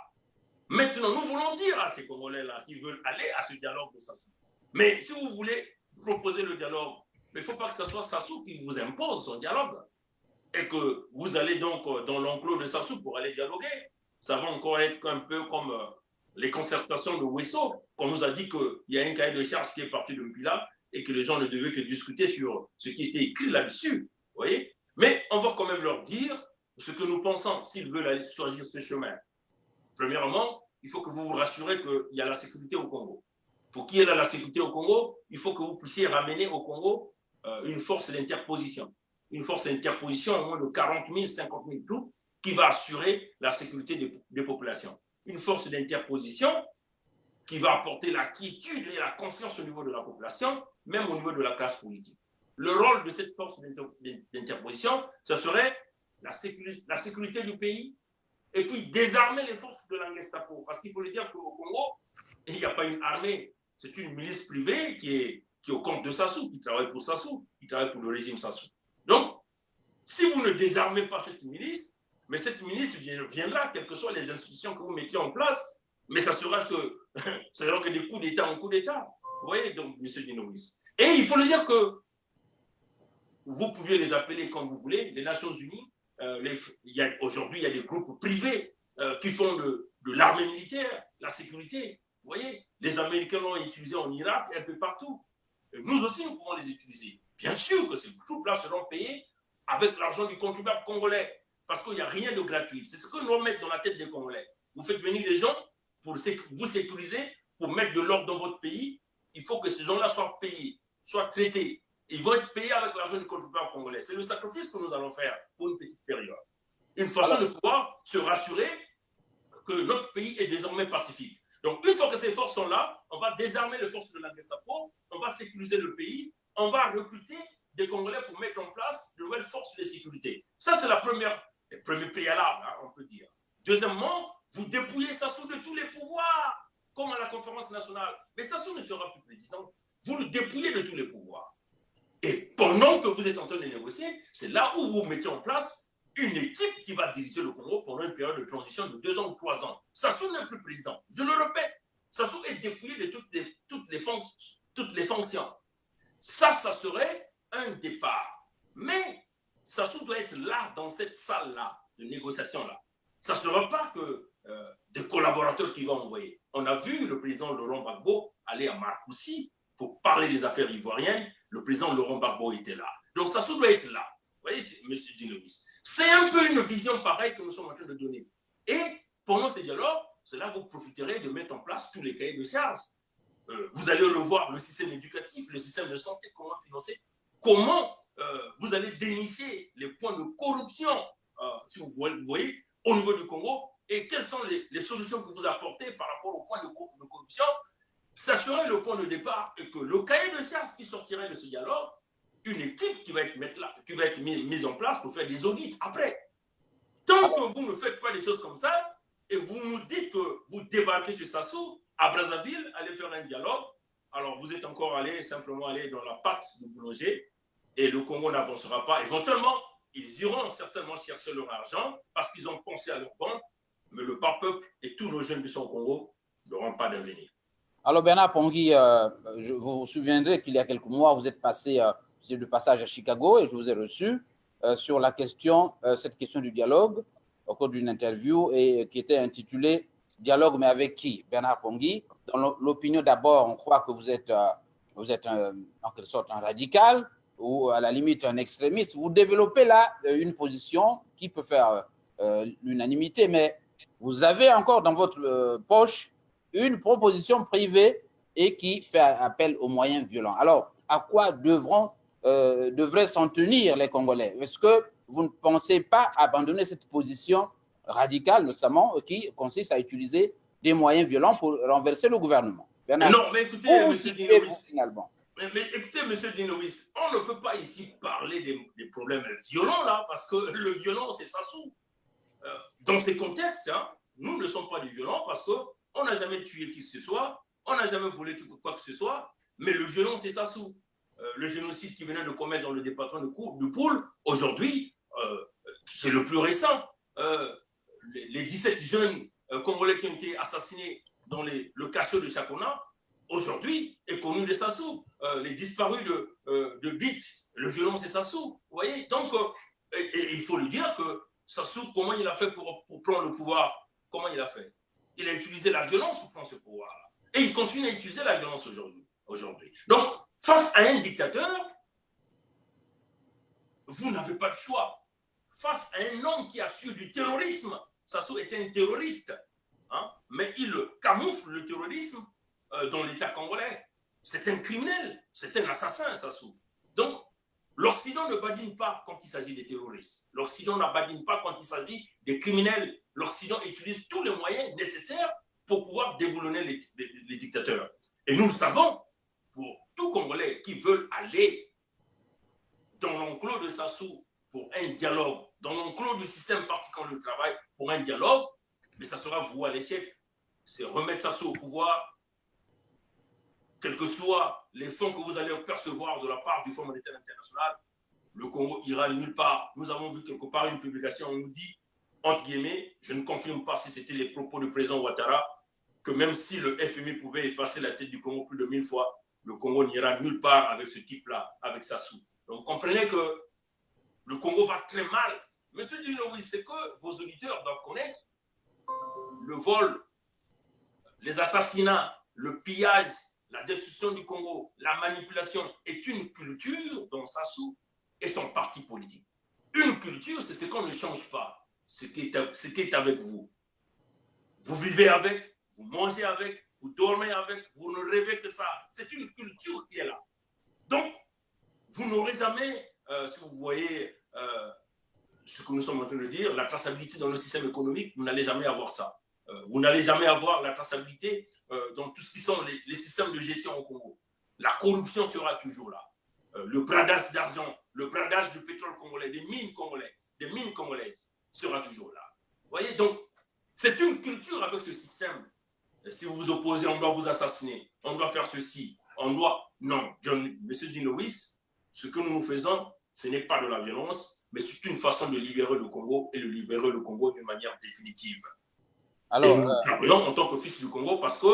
Maintenant, nous voulons dire à ces Congolais-là qui veulent aller à ce dialogue de Sassou. Mais si vous voulez proposer le dialogue, il ne faut pas que ce soit Sassou qui vous impose son dialogue et que vous allez donc dans l'enclos de Sassou pour aller dialoguer. Ça va encore être un peu comme les concertations de Wesso, qu'on nous a dit qu'il y a un cahier de charges qui est parti de Mpila et que les gens ne devaient que discuter sur ce qui était écrit là-dessus. Vous voyez? Mais on va quand même leur dire ce que nous pensons s'ils veulent aller choisir ce chemin. Premièrement, il faut que vous vous rassurez qu'il y a la sécurité au Congo. Pour qu'il y ait la sécurité au Congo, il faut que vous puissiez ramener au Congo une force d'interposition. Une force d'interposition au moins de 40 000, 50 000 troupes qui va assurer la sécurité des populations. Une force d'interposition qui va apporter la quiétude et la confiance au niveau de la population, même au niveau de la classe politique. Le rôle de cette force d'interposition, ce serait la sécurité du pays et puis désarmer les forces de la Gestapo. Parce qu'il faut le dire qu'au Congo, il n'y a pas une armée, c'est une milice privée qui est au compte de Sassou, qui travaille pour Sassou, qui travaille pour le régime Sassou. Donc, si vous ne désarmez pas cette milice, mais cette milice viendra, quelles que soient les institutions que vous mettez en place, mais ça sera que des coups d'État en coups d'État. Vous voyez, donc, M. Dinouis. Et il faut le dire que vous pouviez les appeler comme vous voulez, les Nations Unies. Aujourd'hui, il y a des groupes privés qui font de l'armée militaire, la sécurité. Vous voyez, les Américains l'ont utilisé en Irak, un peu partout. Et nous aussi, nous pouvons les utiliser. Bien sûr que ces groupes-là seront payés avec l'argent du contribuable congolais, parce qu'il n'y a rien de gratuit. C'est ce que nous allons mettre dans la tête des Congolais. Vous faites venir les gens pour vous sécuriser, pour mettre de l'ordre dans votre pays. Il faut que ces gens-là soient payés, soient traités. Ils vont être payés avec l'argent du contribuable congolais. C'est le sacrifice que nous allons faire pour une petite période. Une façon de pouvoir se rassurer que notre pays est désormais pacifique. Donc, une fois que ces forces sont là, on va désarmer les forces de la Gestapo, on va sécuriser le pays, on va recruter des Congolais pour mettre en place de nouvelles forces de sécurité. Ça, c'est le premier préalable, hein, on peut dire. Deuxièmement, vous dépouillez Sassou de tous les pouvoirs, comme à la conférence nationale. Mais Sassou ne sera plus président. Vous le dépouillez de tous les pouvoirs. Et pendant que vous êtes en train de négocier, c'est là où vous mettez en place une équipe qui va diriger le Congo pendant une période de transition de 2 ans ou 3 ans. Sassou n'est plus président. Je le répète, Sassou est dépouillé de toutes les fonctions. Ça serait un départ. Mais Sassou doit être là, dans cette salle-là, de négociation-là. Ça ne sera pas que des collaborateurs qui vont envoyer. On a vu le président Laurent Gbagbo aller à Marcoussis pour parler des affaires ivoiriennes. Le président Laurent Gbagbo était là. Donc Sassou doit être là. Vous voyez, M. Dinouis. C'est un peu une vision pareille que nous sommes en train de donner. Et pendant ces dialogues, c'est là que vous profiterez de mettre en place tous les cahiers de charges. Vous allez revoir le système éducatif, le système de santé, comment financer, comment vous allez dénicher les points de corruption, si vous voyez, au niveau du Congo, et quelles sont les solutions que vous apportez par rapport aux points de corruption. ça serait le point de départ et que le cahier de charges qui sortirait de ce dialogue, une équipe qui va être mise en place pour faire des audits après. Tant que vous ne faites pas des choses comme ça, et vous nous dites que vous débarquez sur Sassou, à Brazzaville, allez faire un dialogue, alors vous êtes encore simplement allé dans la patte du boulanger, et le Congo n'avancera pas. Éventuellement, ils iront certainement chercher leur argent parce qu'ils ont pensé à leur banque, mais le peuple et tous nos jeunes qui sont au Congo n'auront pas d'avenir. Alors Bernard Pongui, vous vous souviendrez qu'il y a quelques mois, vous êtes passé de passage à Chicago et je vous ai reçu sur la question, cette question du dialogue au cours d'une interview et qui était intitulée « Dialogue mais avec qui ?» Bernard Pongui, dans l'opinion d'abord, on croit que vous êtes en quelque sorte un radical ou à la limite un extrémiste. Vous développez là une position qui peut faire l'unanimité, mais vous avez encore dans votre poche une proposition privée et qui fait appel aux moyens violents. Alors, à quoi devraient s'en tenir les Congolais? Est-ce que vous ne pensez pas abandonner cette position radicale, notamment, qui consiste à utiliser des moyens violents pour renverser le gouvernement? Bernard, non, mais écoutez, M. Dinowis, écoutez, M. Dinowis, on ne peut pas ici parler des problèmes violents, là, parce que le violent, c'est Sassou. Dans ces contextes, hein, nous ne sommes pas des violents parce qu'on n'a jamais tué qui que ce soit, on n'a jamais volé quoi que ce soit, mais le violent, c'est Sassou. Le génocide qui venait de commettre dans le département de Poul, aujourd'hui, c'est le plus récent. Les 17 jeunes Congolais qui ont été assassinés dans le cachot de Chakona, aujourd'hui, est connu de Sassou. Les disparus de Bit, le violent, c'est Sassou. Vous voyez? Donc, et il faut lui dire que Sassou, comment il a fait pour prendre le pouvoir? Comment il a fait? Il a utilisé la violence pour prendre ce pouvoir-là. Et il continue à utiliser la violence aujourd'hui. Donc, face à un dictateur, vous n'avez pas de choix. Face à un homme qui assure du terrorisme, Sassou est un terroriste, hein, mais il camoufle le terrorisme dans l'État congolais. C'est un criminel, c'est un assassin, Sassou. Donc, l'Occident ne badine pas quand il s'agit des terroristes. L'Occident ne badine pas quand il s'agit des criminels. L'Occident utilise tous les moyens nécessaires pour pouvoir déboulonner les dictateurs. Et nous le savons, pour tous Congolais qui veulent aller dans l'enclos de Sassou pour un dialogue, dans l'enclos du système particulier de travail pour un dialogue, mais ça sera voué à l'échec. C'est remettre Sassou au pouvoir, quels que soient les fonds que vous allez percevoir de la part du Fonds monétaire international, le Congo ira nulle part. Nous avons vu quelque part une publication, on nous dit, entre guillemets, je ne confirme pas si c'était les propos du président Ouattara, que même si le FMI pouvait effacer la tête du Congo plus de 1000 fois, le Congo n'ira nulle part avec ce type-là, avec Sassou. Donc comprenez que le Congo va très mal. Monsieur Dinowis, c'est que vos auditeurs doivent connaître le vol, les assassinats, le pillage, la destruction du Congo, la manipulation est une culture dont Sassou et son parti politique. Une culture, c'est ce qu'on ne change pas, ce qui est avec vous. Vous vivez avec, vous mangez avec, vous dormez avec, vous ne rêvez que ça. C'est une culture qui est là. Donc, vous n'aurez jamais, si vous voyez ce que nous sommes en train de dire, la traçabilité dans le système économique, vous n'allez jamais avoir ça. Vous n'allez jamais avoir la traçabilité dans tout ce qui sont les systèmes de gestion au Congo. La corruption sera toujours là. Le bradage d'argent, le bradage du pétrole congolais, des mines congolaises sera toujours là. Vous voyez, donc, c'est une culture avec ce système. Si vous vous opposez, on doit vous assassiner, on doit faire ceci, on doit... Non, Monsieur Dinowis, ce que nous faisons, ce n'est pas de la violence, mais c'est une façon de libérer le Congo et de libérer le Congo d'une manière définitive. Alors, et nous travaillons en tant que fils du Congo parce que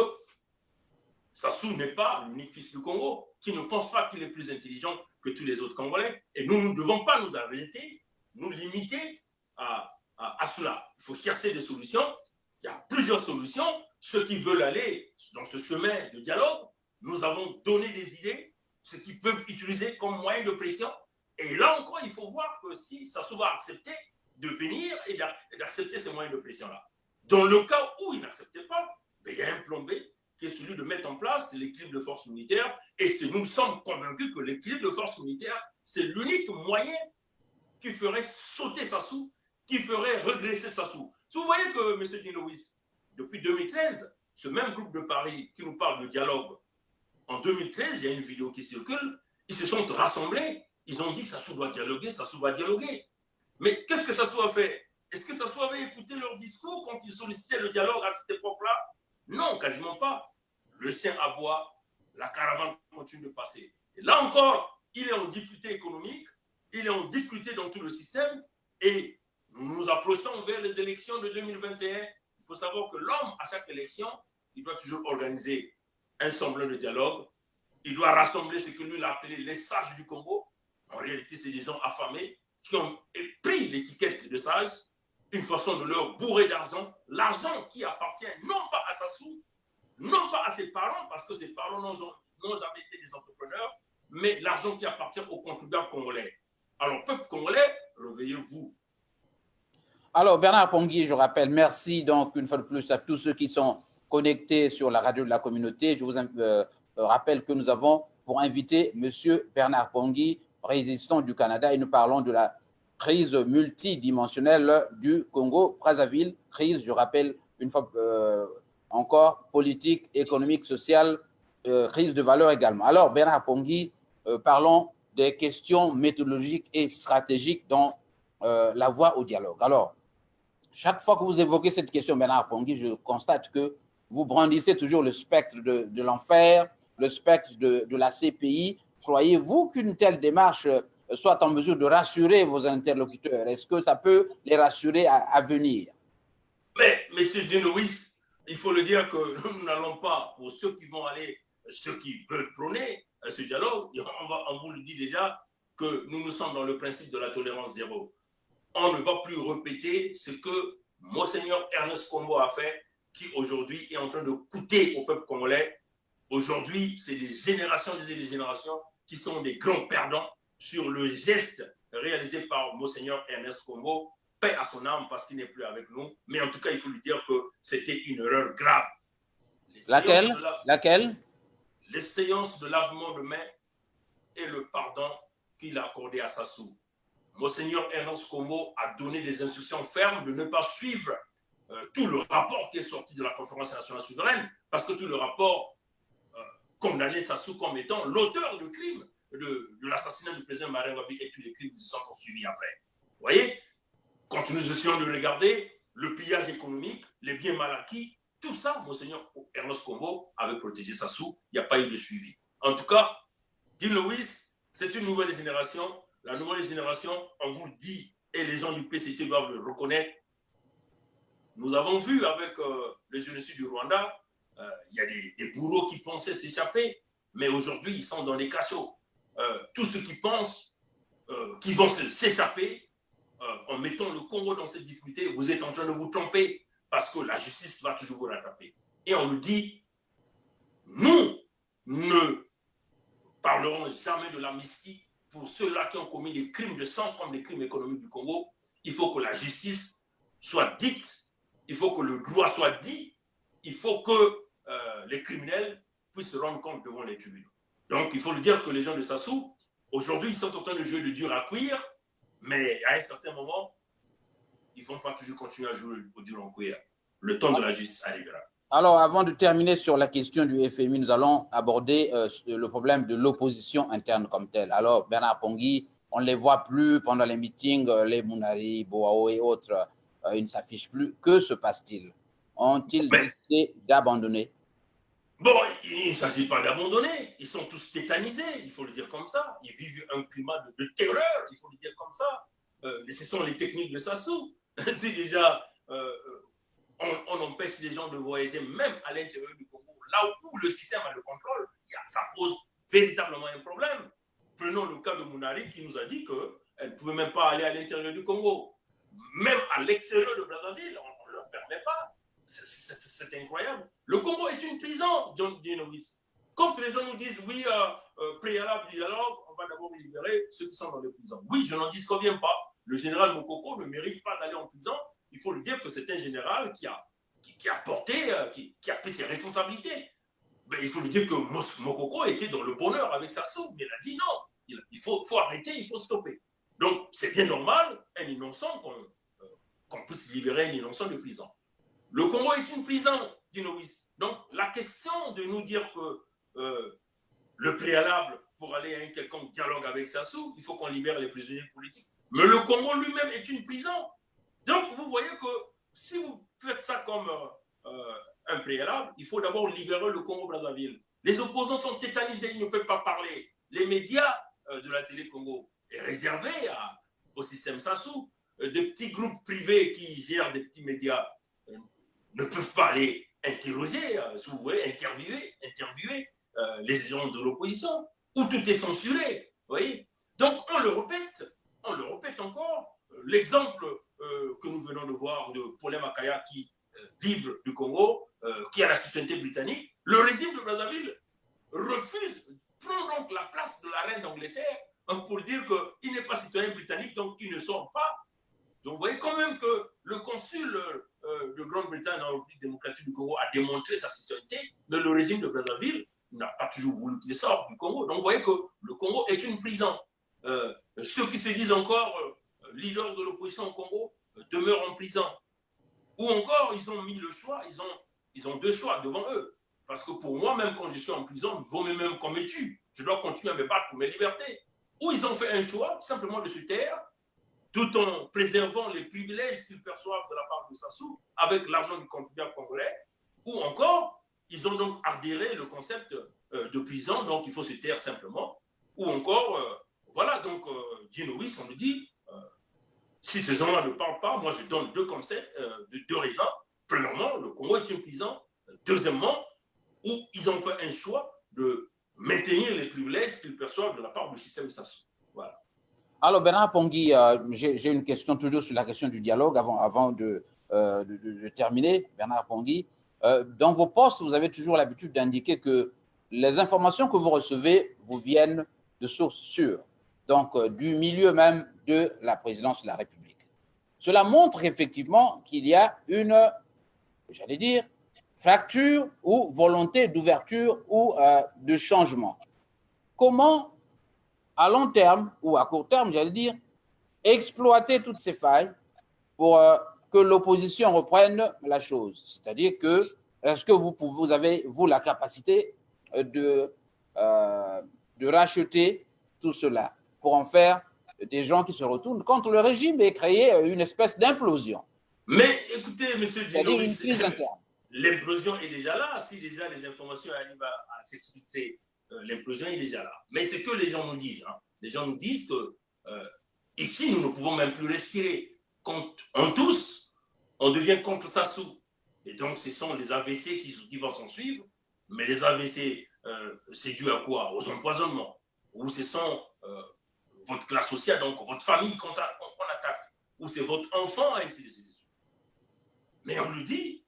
Sassou n'est pas l'unique fils du Congo qui ne pense pas qu'il est plus intelligent que tous les autres Congolais. Et nous ne devons pas nous arrêter, nous limiter à cela. Il faut chercher des solutions. Il y a plusieurs solutions. Ceux qui veulent aller dans ce chemin de dialogue, nous avons donné des idées, ce qu'ils peuvent utiliser comme moyen de pression. Et là encore, il faut voir que si Sassou va accepter de venir et d'accepter ces moyens de pression-là. Dans le cas où il n'acceptait pas, il y a un plan B qui est celui de mettre en place l'équilibre de forces militaires. Et nous sommes convaincus que l'équilibre de forces militaires, c'est l'unique moyen qui ferait sauter Sassou, qui ferait regresser Sassou. Vous voyez que, M. Dinowis, depuis 2013, ce même groupe de Paris qui nous parle de dialogue, en 2013, il y a une vidéo qui circule, ils se sont rassemblés, ils ont dit Sassou doit dialoguer, Sassou va dialoguer. Mais qu'est-ce que Sassou a fait? Est-ce que Sassou avait écouté leur discours quand ils sollicitaient le dialogue à cette époque-là? Non, quasiment pas. Le sien aboie, la caravane continue de passer. Et là encore, il est en difficulté économique, il est en difficulté dans tout le système, et nous nous approchons vers les élections de 2021. Il faut savoir que l'homme, à chaque élection, il doit toujours organiser un semblant de dialogue. Il doit rassembler ce que lui a appelé les sages du Congo. En réalité, c'est des gens affamés qui ont pris l'étiquette de sages, une façon de leur bourrer d'argent, l'argent qui appartient non pas à Sassou, non pas à ses parents, parce que ses parents n'ont jamais été des entrepreneurs, mais l'argent qui appartient aux contribuables congolais. Alors, peuple congolais, réveillez-vous. Alors, Bernard Pongui, je rappelle, merci donc une fois de plus à tous ceux qui sont connectés sur la radio de la communauté. Je vous rappelle que nous avons pour invité M. Bernard Pongui, résistant du Canada, et nous parlons de la crise multidimensionnelle du Congo-Brazzaville. Crise, je rappelle, une fois encore, politique, économique, sociale, crise de valeur également. Alors, Bernard Pongui, parlons des questions méthodologiques et stratégiques dans la voie au dialogue. Alors, chaque fois que vous évoquez cette question, Bernard Pongui, je constate que vous brandissez toujours le spectre de l'enfer, le spectre de la CPI. Croyez-vous qu'une telle démarche soit en mesure de rassurer vos interlocuteurs? Est-ce que ça peut les rassurer à venir? Mais, M. Dinowis, il faut le dire que nous n'allons pas, pour ceux qui vont aller, ceux qui veulent prôner ce dialogue, on vous le dit déjà, que nous sommes dans le principe de la tolérance zéro. On ne va plus répéter ce que Monseigneur Ernest Kombo a fait, qui aujourd'hui est en train de coûter au peuple congolais. Aujourd'hui, c'est des générations et des générations qui sont des grands perdants sur le geste réalisé par Monseigneur Ernest Kombo. Paix à son âme parce qu'il n'est plus avec nous. Mais en tout cas, il faut lui dire que c'était une erreur grave. Laquelle? Les séances de lavement de main et le pardon qu'il a accordé à Sassou. Monseigneur Ernest Kombo a donné des instructions fermes de ne pas suivre tout le rapport qui est sorti de la Conférence nationale souveraine, parce que tout le rapport condamnait Sassou comme étant l'auteur du crime de l'assassinat du président Martin Wabi et tous les crimes qui se sont poursuivis après. Vous voyez, quand nous essayons de regarder le pillage économique, les biens mal acquis, tout ça, Monseigneur Ernest Kombo avait protégé Sassou, il n'y a pas eu de suivi. En tout cas, Dinowis, c'est une nouvelle génération. La nouvelle génération, on vous le dit, et les gens du PCT doivent le reconnaître. Nous avons vu avec le génocide du Rwanda, il y a des bourreaux qui pensaient s'échapper, mais aujourd'hui, ils sont dans les cachots. Tous ceux qui pensent qu'ils vont s'échapper en mettant le Congo dans cette difficulté, vous êtes en train de vous tromper parce que la justice va toujours vous rattraper. Et on nous dit, nous ne parlerons jamais de l'amnistie pour ceux-là qui ont commis des crimes de sang comme des crimes économiques du Congo. Il faut que la justice soit dite, il faut que le droit soit dit, il faut que les criminels puissent se rendre compte devant les tribunaux. Donc, il faut le dire que les gens de Sassou, aujourd'hui, ils sont en train de jouer le dur à cuire, mais à un certain moment, ils ne vont pas toujours continuer à jouer au dur à cuire. Le temps de la justice arrivera. Alors, avant de terminer sur la question du FMI, nous allons aborder le problème de l'opposition interne comme telle. Alors, Bernard Pongui, on ne les voit plus pendant les meetings, les Mounari, Boao et autres, ils ne s'affichent plus. Que se passe-t-il? Ont-ils décidé d'abandonner? Bon, il ne s'agit pas d'abandonner. Ils sont tous tétanisés, il faut le dire comme ça. Ils vivent un climat de terreur, il faut le dire comme ça. Ce sont les techniques de Sassou. C'est déjà... on empêche les gens de voyager même à l'intérieur du Congo. Là où le système a le contrôle, ça pose véritablement un problème. Prenons le cas de Mounari qui nous a dit qu'elle ne pouvait même pas aller à l'intérieur du Congo. Même à l'extérieur de Brazzaville, on ne leur permet pas. C'est incroyable. Le Congo est une prison, John Dinowis. Quand les gens nous disent, oui, préalable dialogue, on va d'abord libérer ceux qui sont dans les prisons. Oui, je n'en disconviens pas. Le général Mokoko ne mérite pas d'aller en prison. Il faut le dire que c'est un général qui a pris ses responsabilités. Mais il faut le dire que Mokoko était dans le bonheur avec Sassou, mais il a dit non, il faut arrêter, il faut stopper. Donc, c'est bien normal, un innocent, qu'on puisse libérer un innocent de prison. Le Congo est une prison, Djinowis. Donc, la question de nous dire que le préalable pour aller à un quelconque dialogue avec Sassou, il faut qu'on libère les prisonniers politiques. Mais le Congo lui-même est une prison. Donc, vous voyez que si vous faites ça comme un préalable, il faut d'abord libérer le Congo-Brazzaville. Les opposants sont tétanisés, ils ne peuvent pas parler. Les médias de la télé Congo est réservé au système Sassou. Des petits groupes privés qui gèrent des petits médias ne peuvent pas aller interroger, si vous voulez, interviewer les gens de l'opposition, où tout est censuré. Vous voyez. Donc, on le répète encore. L'exemple que nous venons de voir de Paulin Makaya qui libre du Congo, qui a la citoyenneté britannique, le régime de Brazzaville refuse, prend donc la place de la reine d'Angleterre pour dire qu'il n'est pas citoyen britannique, donc il ne sort pas. Donc vous voyez quand même que le consul de Grande-Bretagne dans la République démocratique du Congo a démontré sa citoyenneté, mais le régime de Brazzaville n'a pas toujours voulu qu'il sorte du Congo. Donc vous voyez que le Congo est une prison. Ceux qui se disent encore leaders de l'opposition au Congo demeurent en prison. Ou encore, ils ont mis le choix, ils ont deux choix devant eux. Parce que pour moi, même quand je suis en prison, il vaut même qu'on me tue. Je dois continuer à me battre pour mes libertés. Ou ils ont fait un choix, simplement de se taire, tout en préservant les privilèges qu'ils perçoivent de la part de Sassou avec l'argent du contribuable congolais. Ou encore, ils ont donc adhéré le concept de prison, donc il faut se taire simplement. Ou encore, voilà, donc Djinowis, on me dit, si ces gens-là ne parlent pas, moi je donne deux concepts, deux raisons. Premièrement, le Congo est une prison. Deuxièmement, où ils ont fait un choix de maintenir les privilèges qu'ils perçoivent de la part du système Sassou. Voilà. Alors, Bernard Pongui, j'ai une question toujours sur la question du dialogue avant de terminer. Bernard Pongui, dans vos postes, vous avez toujours l'habitude d'indiquer que les informations que vous recevez vous viennent de sources sûres, donc du milieu même de la présidence de la République. Cela montre effectivement qu'il y a une, j'allais dire, fracture ou volonté d'ouverture ou de changement. Comment, à long terme ou à court terme, j'allais dire, exploiter toutes ces failles pour que l'opposition reprenne la chose? C'est-à-dire que, est-ce que vous avez, vous, la capacité de racheter tout cela pour en faire des gens qui se retournent contre le régime et créer une espèce d'implosion? Mais écoutez, M. Djinowis, l'implosion est déjà là. Si déjà les informations arrivent à s'expliquer, l'implosion est déjà là. Mais c'est que les gens nous disent. Hein. Les gens nous disent que ici, nous ne pouvons même plus respirer. Quand on tousse, on devient contre Sassou. Et donc, ce sont les AVC qui vont s'en suivre. Mais les AVC, c'est dû à quoi? Aux empoisonnements. Ou ce sont votre classe sociale, donc votre famille qu'on attaque. Ou c'est votre enfant, et ainsi de suite. Mais on nous dit,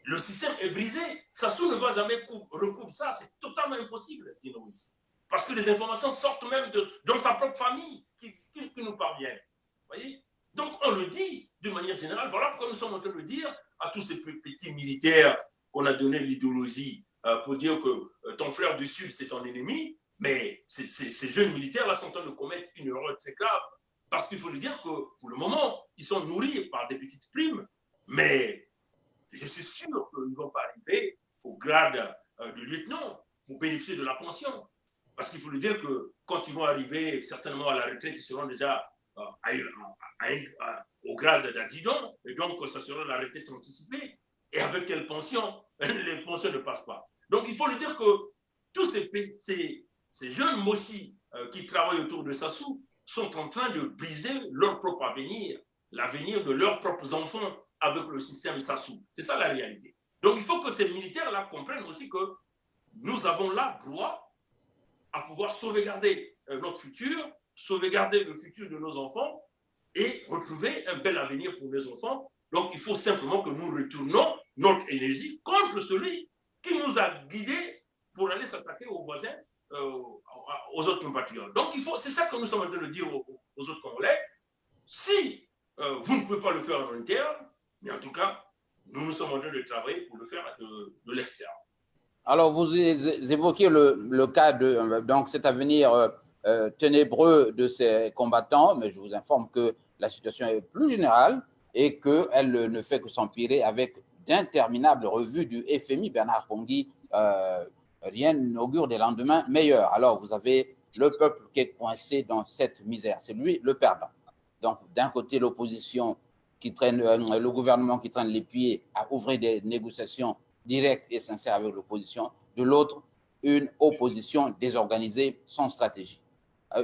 le système est brisé. Sassou ne va jamais recoudre ça. C'est totalement impossible, Djinowis. Parce que les informations sortent même dans sa propre famille qui nous parviennent. Voyez. Donc on le dit d'une manière générale. Voilà pourquoi nous sommes en train de dire à tous ces petits militaires qu'on a donné l'idéologie pour dire que ton frère du Sud, c'est ton ennemi. Mais ces jeunes militaires-là sont en train de commettre une erreur très grave. Parce qu'il faut lui dire que pour le moment, ils sont nourris par des petites primes. Mais je suis sûr qu'ils ne vont pas arriver au grade de lieutenant pour bénéficier de la pension. Parce qu'il faut lui dire que quand ils vont arriver certainement à la retraite, ils seront déjà au grade d'adjudant, et donc ça sera la retraite anticipée. Et avec quelle pension? Les pensions ne passent pas. Donc il faut lui dire que tous ces jeunes mochis qui travaillent autour de Sassou sont en train de briser leur propre avenir, l'avenir de leurs propres enfants avec le système Sassou. C'est ça la réalité. Donc il faut que ces militaires-là comprennent aussi que nous avons là droit à pouvoir sauvegarder notre futur, sauvegarder le futur de nos enfants et retrouver un bel avenir pour nos enfants. Donc il faut simplement que nous retournons notre énergie contre celui qui nous a guidés pour aller s'attaquer aux voisins, aux autres compatriotes. Donc c'est ça que nous sommes en train de dire aux autres Congolais. Si vous ne pouvez pas le faire en interne, mais en tout cas, nous sommes en train de travailler pour le faire de l'extérieur. Alors, vous évoquez le cas de donc cet avenir ténébreux de ces combattants, mais je vous informe que la situation est plus générale et qu'elle ne fait que s'empirer avec d'interminables revues du FMI, Bernard Pongui, rien n'augure des lendemains meilleurs. Alors, vous avez le peuple qui est coincé dans cette misère. C'est lui le perdant. Donc, d'un côté, l'opposition qui traîne, le gouvernement qui traîne les pieds à ouvrir des négociations directes et sincères avec l'opposition. De l'autre, une opposition désorganisée sans stratégie.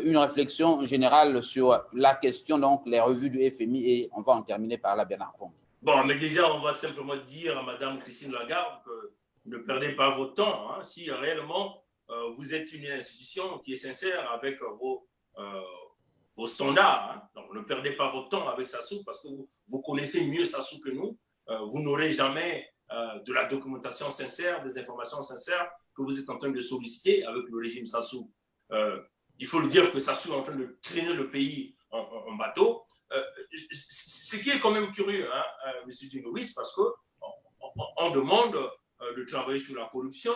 Une réflexion générale sur la question, donc, les revues du FMI, et on va en terminer par là, Bernard Pongui. Bon, mais déjà, on va simplement dire à Mme Christine Lagarde que ne perdez pas votre temps. Hein, si réellement vous êtes une institution qui est sincère avec vos standards. Hein, donc, ne perdez pas votre temps avec Sassou parce que vous connaissez mieux Sassou que nous. Vous n'aurez jamais de la documentation sincère, des informations sincères que vous êtes en train de solliciter avec le régime Sassou. Il faut le dire que Sassou est en train de traîner le pays en bateau. Ce qui est quand même curieux, hein, M. Djinowis, parce qu'on demande de travailler sur la corruption,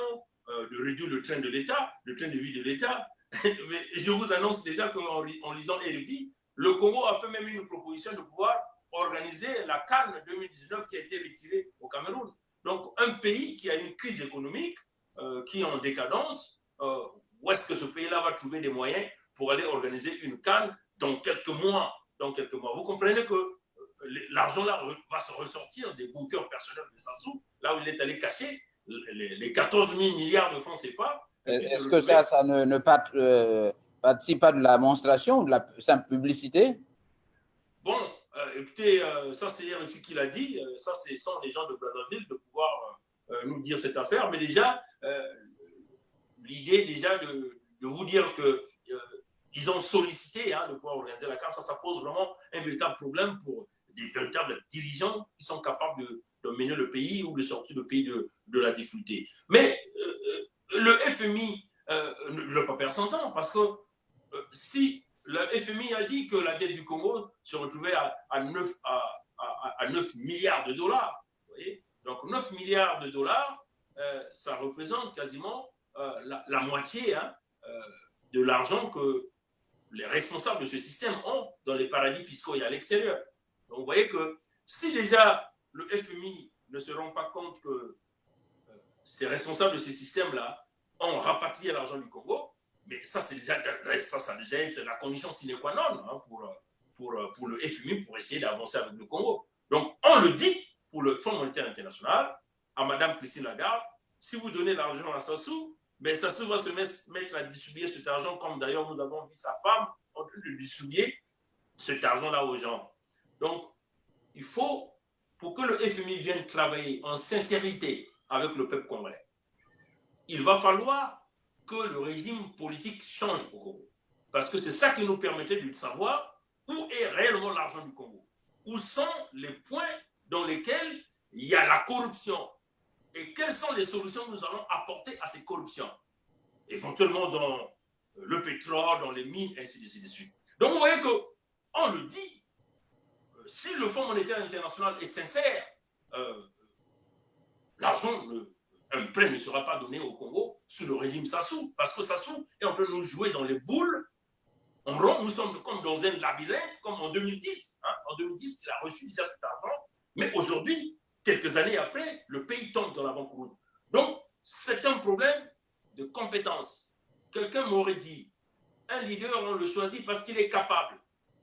de réduire le train de l'État, le train de vie de l'État. Mais je vous annonce déjà qu'en lisant RFI, le Congo a fait même une proposition de pouvoir organiser la CAN 2019 qui a été retirée au Cameroun. Donc, un pays qui a une crise économique, qui est en décadence, où est-ce que ce pays-là va trouver des moyens pour aller organiser une CAN dans quelques mois? Vous comprenez que l'argent là va se ressortir des bunkers personnels de Sassou, là où il est allé cacher les 14 000 milliards de francs CFA. Est-ce que ça ne participe pas de la démonstration ou de la simple publicité? Bon, écoutez, ça c'est RFI qui l'a dit, ça c'est sans les gens de Brazzaville de pouvoir nous dire cette affaire, mais déjà, l'idée déjà de vous dire que ils ont sollicité de pouvoir orienter la carte, ça pose vraiment un véritable problème pour des véritables dirigeants qui sont capables de mener le pays ou de sortir le pays de la difficulté. Mais le FMI ne doit pas perdre son temps parce que si le FMI a dit que la dette du Congo se retrouvait à 9 milliards de dollars, vous voyez, donc 9 milliards de dollars, ça représente quasiment la moitié de l'argent que les responsables de ce système ont dans les paradis fiscaux et à l'extérieur. Donc, vous voyez que si déjà le FMI ne se rend pas compte que ces responsables de ces systèmes-là ont rapatrié l'argent du Congo, mais ça, ça a déjà été la condition sine qua non pour le FMI pour essayer d'avancer avec le Congo. Donc, on le dit pour le Fonds monétaire international à Mme Christine Lagarde, si vous donnez l'argent à Sassou, mais Sassou va se mettre à distribuer cet argent, comme d'ailleurs nous avons vu sa femme en train de distribuer cet argent-là aux gens. Donc, il faut, pour que le FMI vienne travailler en sincérité avec le peuple congolais, il va falloir que le régime politique change au Congo. Parce que c'est ça qui nous permettait de savoir où est réellement l'argent du Congo. Où sont les points dans lesquels il y a la corruption. Et quelles sont les solutions que nous allons apporter à ces corruptions? Éventuellement dans le pétrole, dans les mines, ainsi de suite. Donc vous voyez qu'on le dit, si le Fonds monétaire international est sincère, l'argent, un prêt ne sera pas donné au Congo sous le régime Sassou, parce que Sassou est en train de nous jouer dans les boules. En rond, nous sommes comme dans un labyrinthe, comme en 2010. Hein. En 2010, il a reçu déjà cet argent, mais aujourd'hui, quelques années après, le pays tombe dans la banqueroute. Donc, c'est un problème de compétence. Quelqu'un m'aurait dit, un leader, on le choisit parce qu'il est capable.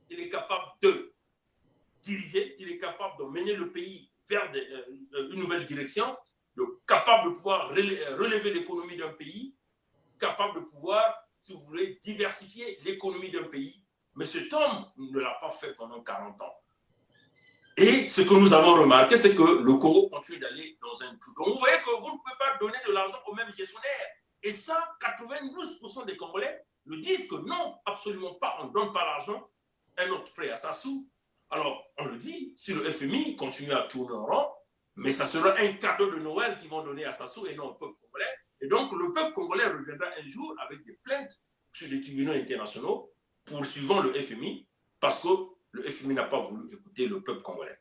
Il est capable de diriger, il est capable de mener le pays vers une nouvelle direction, capable de pouvoir relever l'économie d'un pays, capable de pouvoir, si vous voulez, diversifier l'économie d'un pays. Mais cet homme ne l'a pas fait pendant 40 ans. Et ce que nous avons remarqué, c'est que le Congo continue d'aller dans un trou. Donc, vous voyez que vous ne pouvez pas donner de l'argent aux mêmes gestionnaires. Et ça, 92% des Congolais le disent que non, absolument pas, on ne donne pas l'argent, un autre prêt à Sassou. Alors, on le dit, si le FMI continue à tourner en rond, mais ça sera un cadeau de Noël qu'ils vont donner à Sassou et non au peuple congolais. Et donc, le peuple congolais reviendra un jour avec des plaintes sur les tribunaux internationaux poursuivant le FMI parce que le FMI n'a pas voulu écouter le peuple congolais.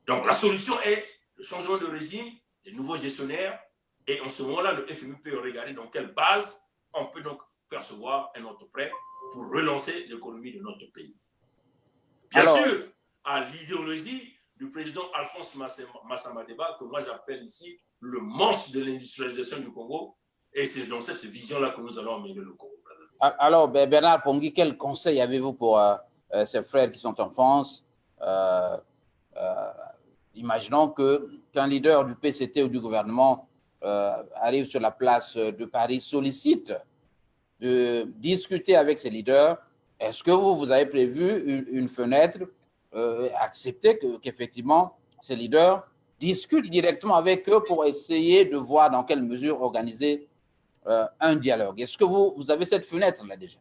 Donc, la solution est le changement de régime, des nouveaux gestionnaires, et en ce moment-là, le FMI peut regarder dans quelle base on peut donc percevoir un autre prêt pour relancer l'économie de notre pays. Bien sûr, à l'idéologie du président Alphonse Massama-Deba, que moi j'appelle ici le monstre de l'industrialisation du Congo. Et c'est dans cette vision-là que nous allons emmener le Congo. Alors, Bernard Pongui, quel conseil avez-vous pour ces frères qui sont en France? Imaginons qu'un leader du PCT ou du gouvernement arrive sur la place de Paris, sollicite de discuter avec ces leaders. Est-ce que vous avez prévu une fenêtre, accepter qu'effectivement ces leaders discutent directement avec eux pour essayer de voir dans quelle mesure organiser un dialogue? Est-ce que vous avez cette fenêtre-là déjà?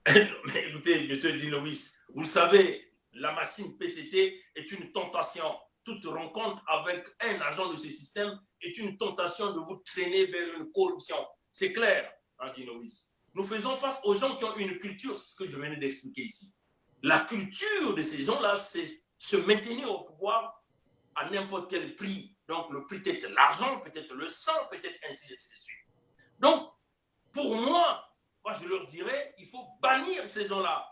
Mais écoutez, M. Dinovis, vous le savez, la machine PCT est une tentation. Toute rencontre avec un agent de ce système est une tentation de vous traîner vers une corruption. C'est clair, hein, Dinovis. Nous faisons face aux gens qui ont une culture, c'est ce que je venais d'expliquer ici. La culture de ces gens-là, c'est se maintenir au pouvoir à n'importe quel prix. Donc, le prix peut-être l'argent, peut-être le sang, peut-être ainsi de suite. Donc, pour moi, je leur dirais, il faut bannir ces gens-là.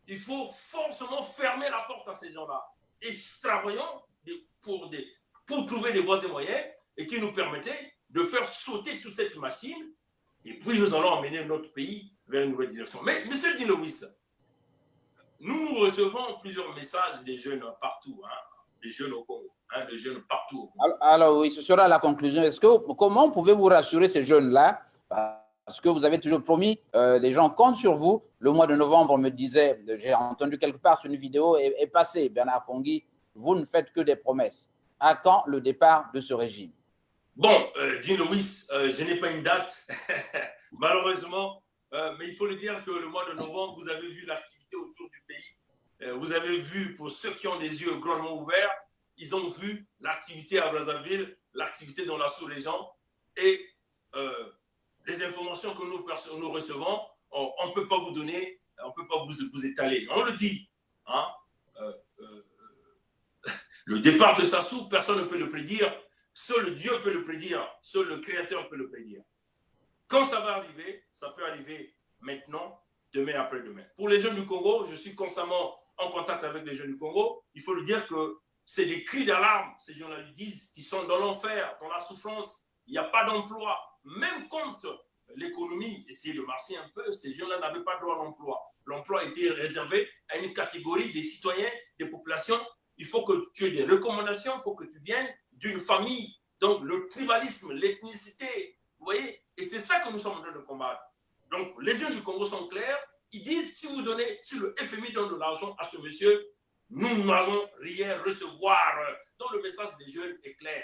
Il faut forcément fermer la porte à ces gens-là. Et travaillons pour trouver des voies et moyens et qui nous permettaient de faire sauter toute cette machine. Et puis, nous allons emmener notre pays vers une nouvelle direction. Mais, M. Dinowis, nous recevons plusieurs messages des jeunes partout, hein, des jeunes au Congo, hein, des jeunes partout au Congo. Alors, oui, ce sera la conclusion. Comment pouvez-vous rassurer ces jeunes-là? Parce que vous avez toujours promis, les gens comptent sur vous. Le mois de novembre, on me disait, j'ai entendu quelque part sur une vidéo, est passé, Bernard Pongui, vous ne faites que des promesses. À quand le départ de ce régime? Bon, Dinowis, je n'ai pas une date, malheureusement, mais il faut le dire que le mois de novembre, vous avez vu l'activité autour du pays. Vous avez vu, pour ceux qui ont des yeux grandement ouverts, ils ont vu l'activité à Brazzaville, l'activité dans la sous-région et les informations que nous recevons, on ne peut pas vous donner, on ne peut pas vous étaler. On le dit. Hein, le départ de Sassou, personne ne peut le prédire. Seul Dieu peut le prédire. Seul le Créateur peut le prédire. Quand ça va arriver, ça peut arriver maintenant, demain, après-demain. Pour les jeunes du Congo, je suis constamment en contact avec les jeunes du Congo. Il faut le dire que c'est des cris d'alarme, ces gens-là le disent, qui sont dans l'enfer, dans la souffrance. Il n'y a pas d'emploi. Même quand l'économie essayait de marcher un peu, ces gens-là n'avaient pas droit à l'emploi. L'emploi était réservé à une catégorie des citoyens, des populations. Il faut que tu aies des recommandations, il faut que tu viennes d'une famille. Donc, le tribalisme, l'ethnicité, vous voyez, et c'est ça que nous sommes en train de combattre. Donc, les jeunes du Congo sont clairs. Ils disent, si vous donnez, si le FMI donne de l'argent à ce monsieur, nous n'allons rien recevoir. Donc, le message des jeunes est clair.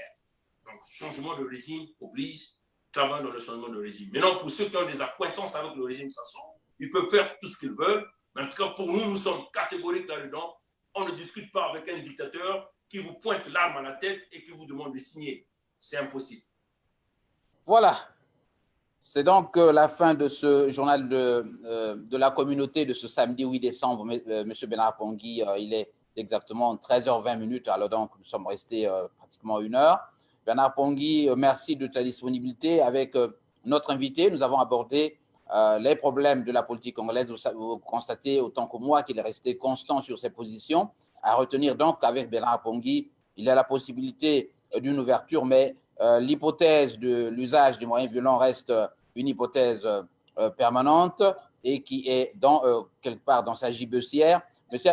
Donc, changement de régime oblige, travail dans le changement de régime. Maintenant, pour ceux qui ont des acquaintances avec le régime Sassou, ils peuvent faire tout ce qu'ils veulent. Mais en tout cas, pour nous, nous sommes catégoriques là-dedans. On ne discute pas avec un dictateur qui vous pointe l'arme à la tête et qui vous demande de signer. C'est impossible. Voilà. C'est donc la fin de ce journal de la communauté de ce samedi 8 décembre. Monsieur Bernard Pongui, il est exactement 13h20. Alors donc, nous sommes restés pratiquement 1 heure. Bernard Pongui, merci de ta disponibilité. Avec notre invité, nous avons abordé les problèmes de la politique congolaise. Vous constatez autant que moi qu'il est resté constant sur ses positions. À retenir donc qu'avec Bernard Pongui, il y a la possibilité d'une ouverture, mais l'hypothèse de l'usage des moyens violents reste une hypothèse permanente et qui est quelque part dans sa gibecière.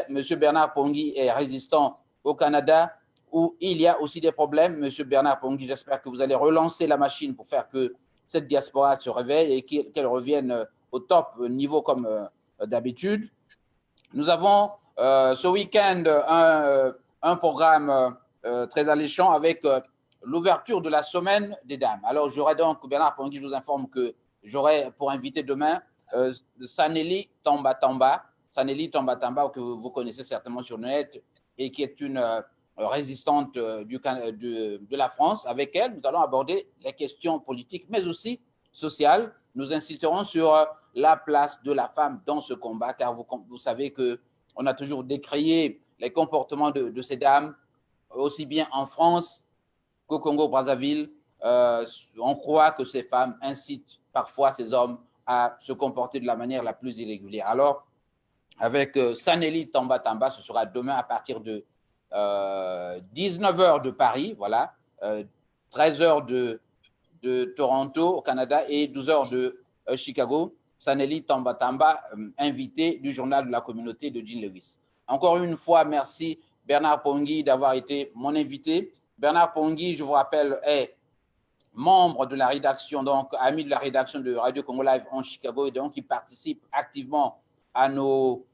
Monsieur Bernard Pongui est résistant au Canada, où il y a aussi des problèmes. Monsieur Bernard Pongui, j'espère que vous allez relancer la machine pour faire que cette diaspora se réveille et qu'elle revienne au top niveau comme d'habitude. Nous avons ce week-end un programme très alléchant avec l'ouverture de la semaine des dames. Alors, j'aurai donc, Bernard Pongui, je vous informe que j'aurai pour inviter demain Saneli Tambatamba, que vous connaissez certainement sur le net et qui est une résistante de la France. Avec elle, nous allons aborder les questions politiques, mais aussi sociales. Nous insisterons sur la place de la femme dans ce combat, car vous savez qu'on a toujours décrié les comportements de ces dames, aussi bien en France qu'au Congo-Brazzaville. On croit que ces femmes incitent parfois ces hommes à se comporter de la manière la plus irrégulière. Alors, avec Saneli Tambatamba, ce sera demain à partir de 19h de Paris, voilà, 13h de Toronto au Canada et 12h de Chicago. Saneli Tambatamba, invité du journal de la communauté de Jean Lewis. Encore une fois, merci Bernard Pongui d'avoir été mon invité. Bernard Pongui, je vous rappelle, est membre de la rédaction, donc ami de la rédaction de Radio Congo Live en Chicago, et donc il participe activement à nos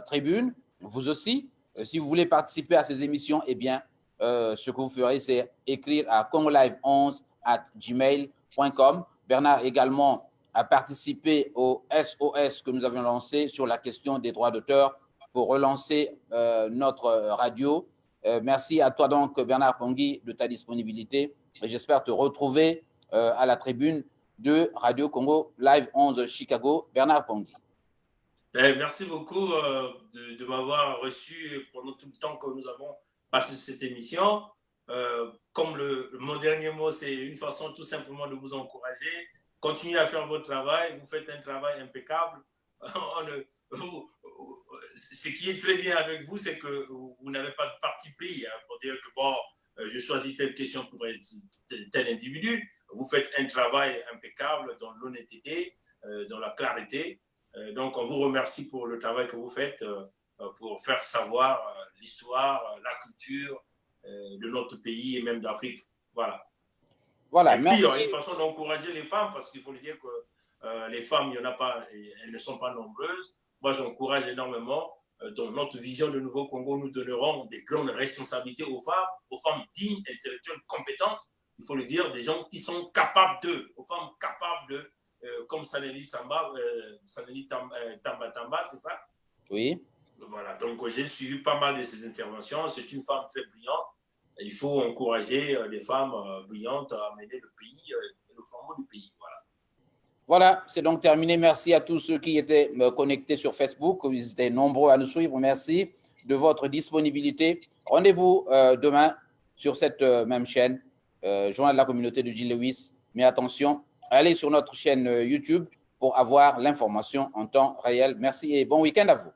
tribunes. Vous aussi, si vous voulez participer à ces émissions, eh bien, ce que vous ferez, c'est écrire à congolive11@gmail.com. Bernard également a participé au SOS que nous avions lancé sur la question des droits d'auteur pour relancer notre radio. Merci à toi donc, Bernard Pongui, de ta disponibilité. J'espère te retrouver à la tribune de Radio Congo Live 11 Chicago. Bernard Pongui. Merci beaucoup de m'avoir reçu pendant tout le temps que nous avons passé cette émission. Comme mon dernier mot, c'est une façon tout simplement de vous encourager. Continuez à faire votre travail. Vous faites un travail impeccable. Ce qui est très bien avec vous, c'est que vous n'avez pas de parti pris pour dire que bon, je choisis telle question pour être tel individu. Vous faites un travail impeccable dans l'honnêteté, dans la clarté. Donc, on vous remercie pour le travail que vous faites pour faire savoir l'histoire, la culture de notre pays et même d'Afrique. Voilà. Voilà, et puis, merci. Il y a une façon d'encourager les femmes, parce qu'il faut le dire que les femmes, il n'y en a pas, elles ne sont pas nombreuses. Moi, j'encourage énormément. Dans notre vision de Nouveau Congo, nous donnerons des grandes responsabilités aux femmes dignes, intellectuelles, compétentes. Il faut le dire, des gens qui sont capables aux femmes capables de, comme Saneli Tambatamba, c'est ça? Oui. Voilà, donc j'ai suivi pas mal de ses interventions. C'est une femme très brillante. Il faut encourager les femmes brillantes à mener le pays et le flambeau du pays. Voilà. Voilà, c'est donc terminé. Merci à tous ceux qui étaient connectés sur Facebook. Ils étaient nombreux à nous suivre. Merci de votre disponibilité. Rendez-vous demain sur cette même chaîne, Journal de la communauté de Jean Lewis. Mais attention, allez sur notre chaîne YouTube pour avoir l'information en temps réel. Merci et bon week-end à vous.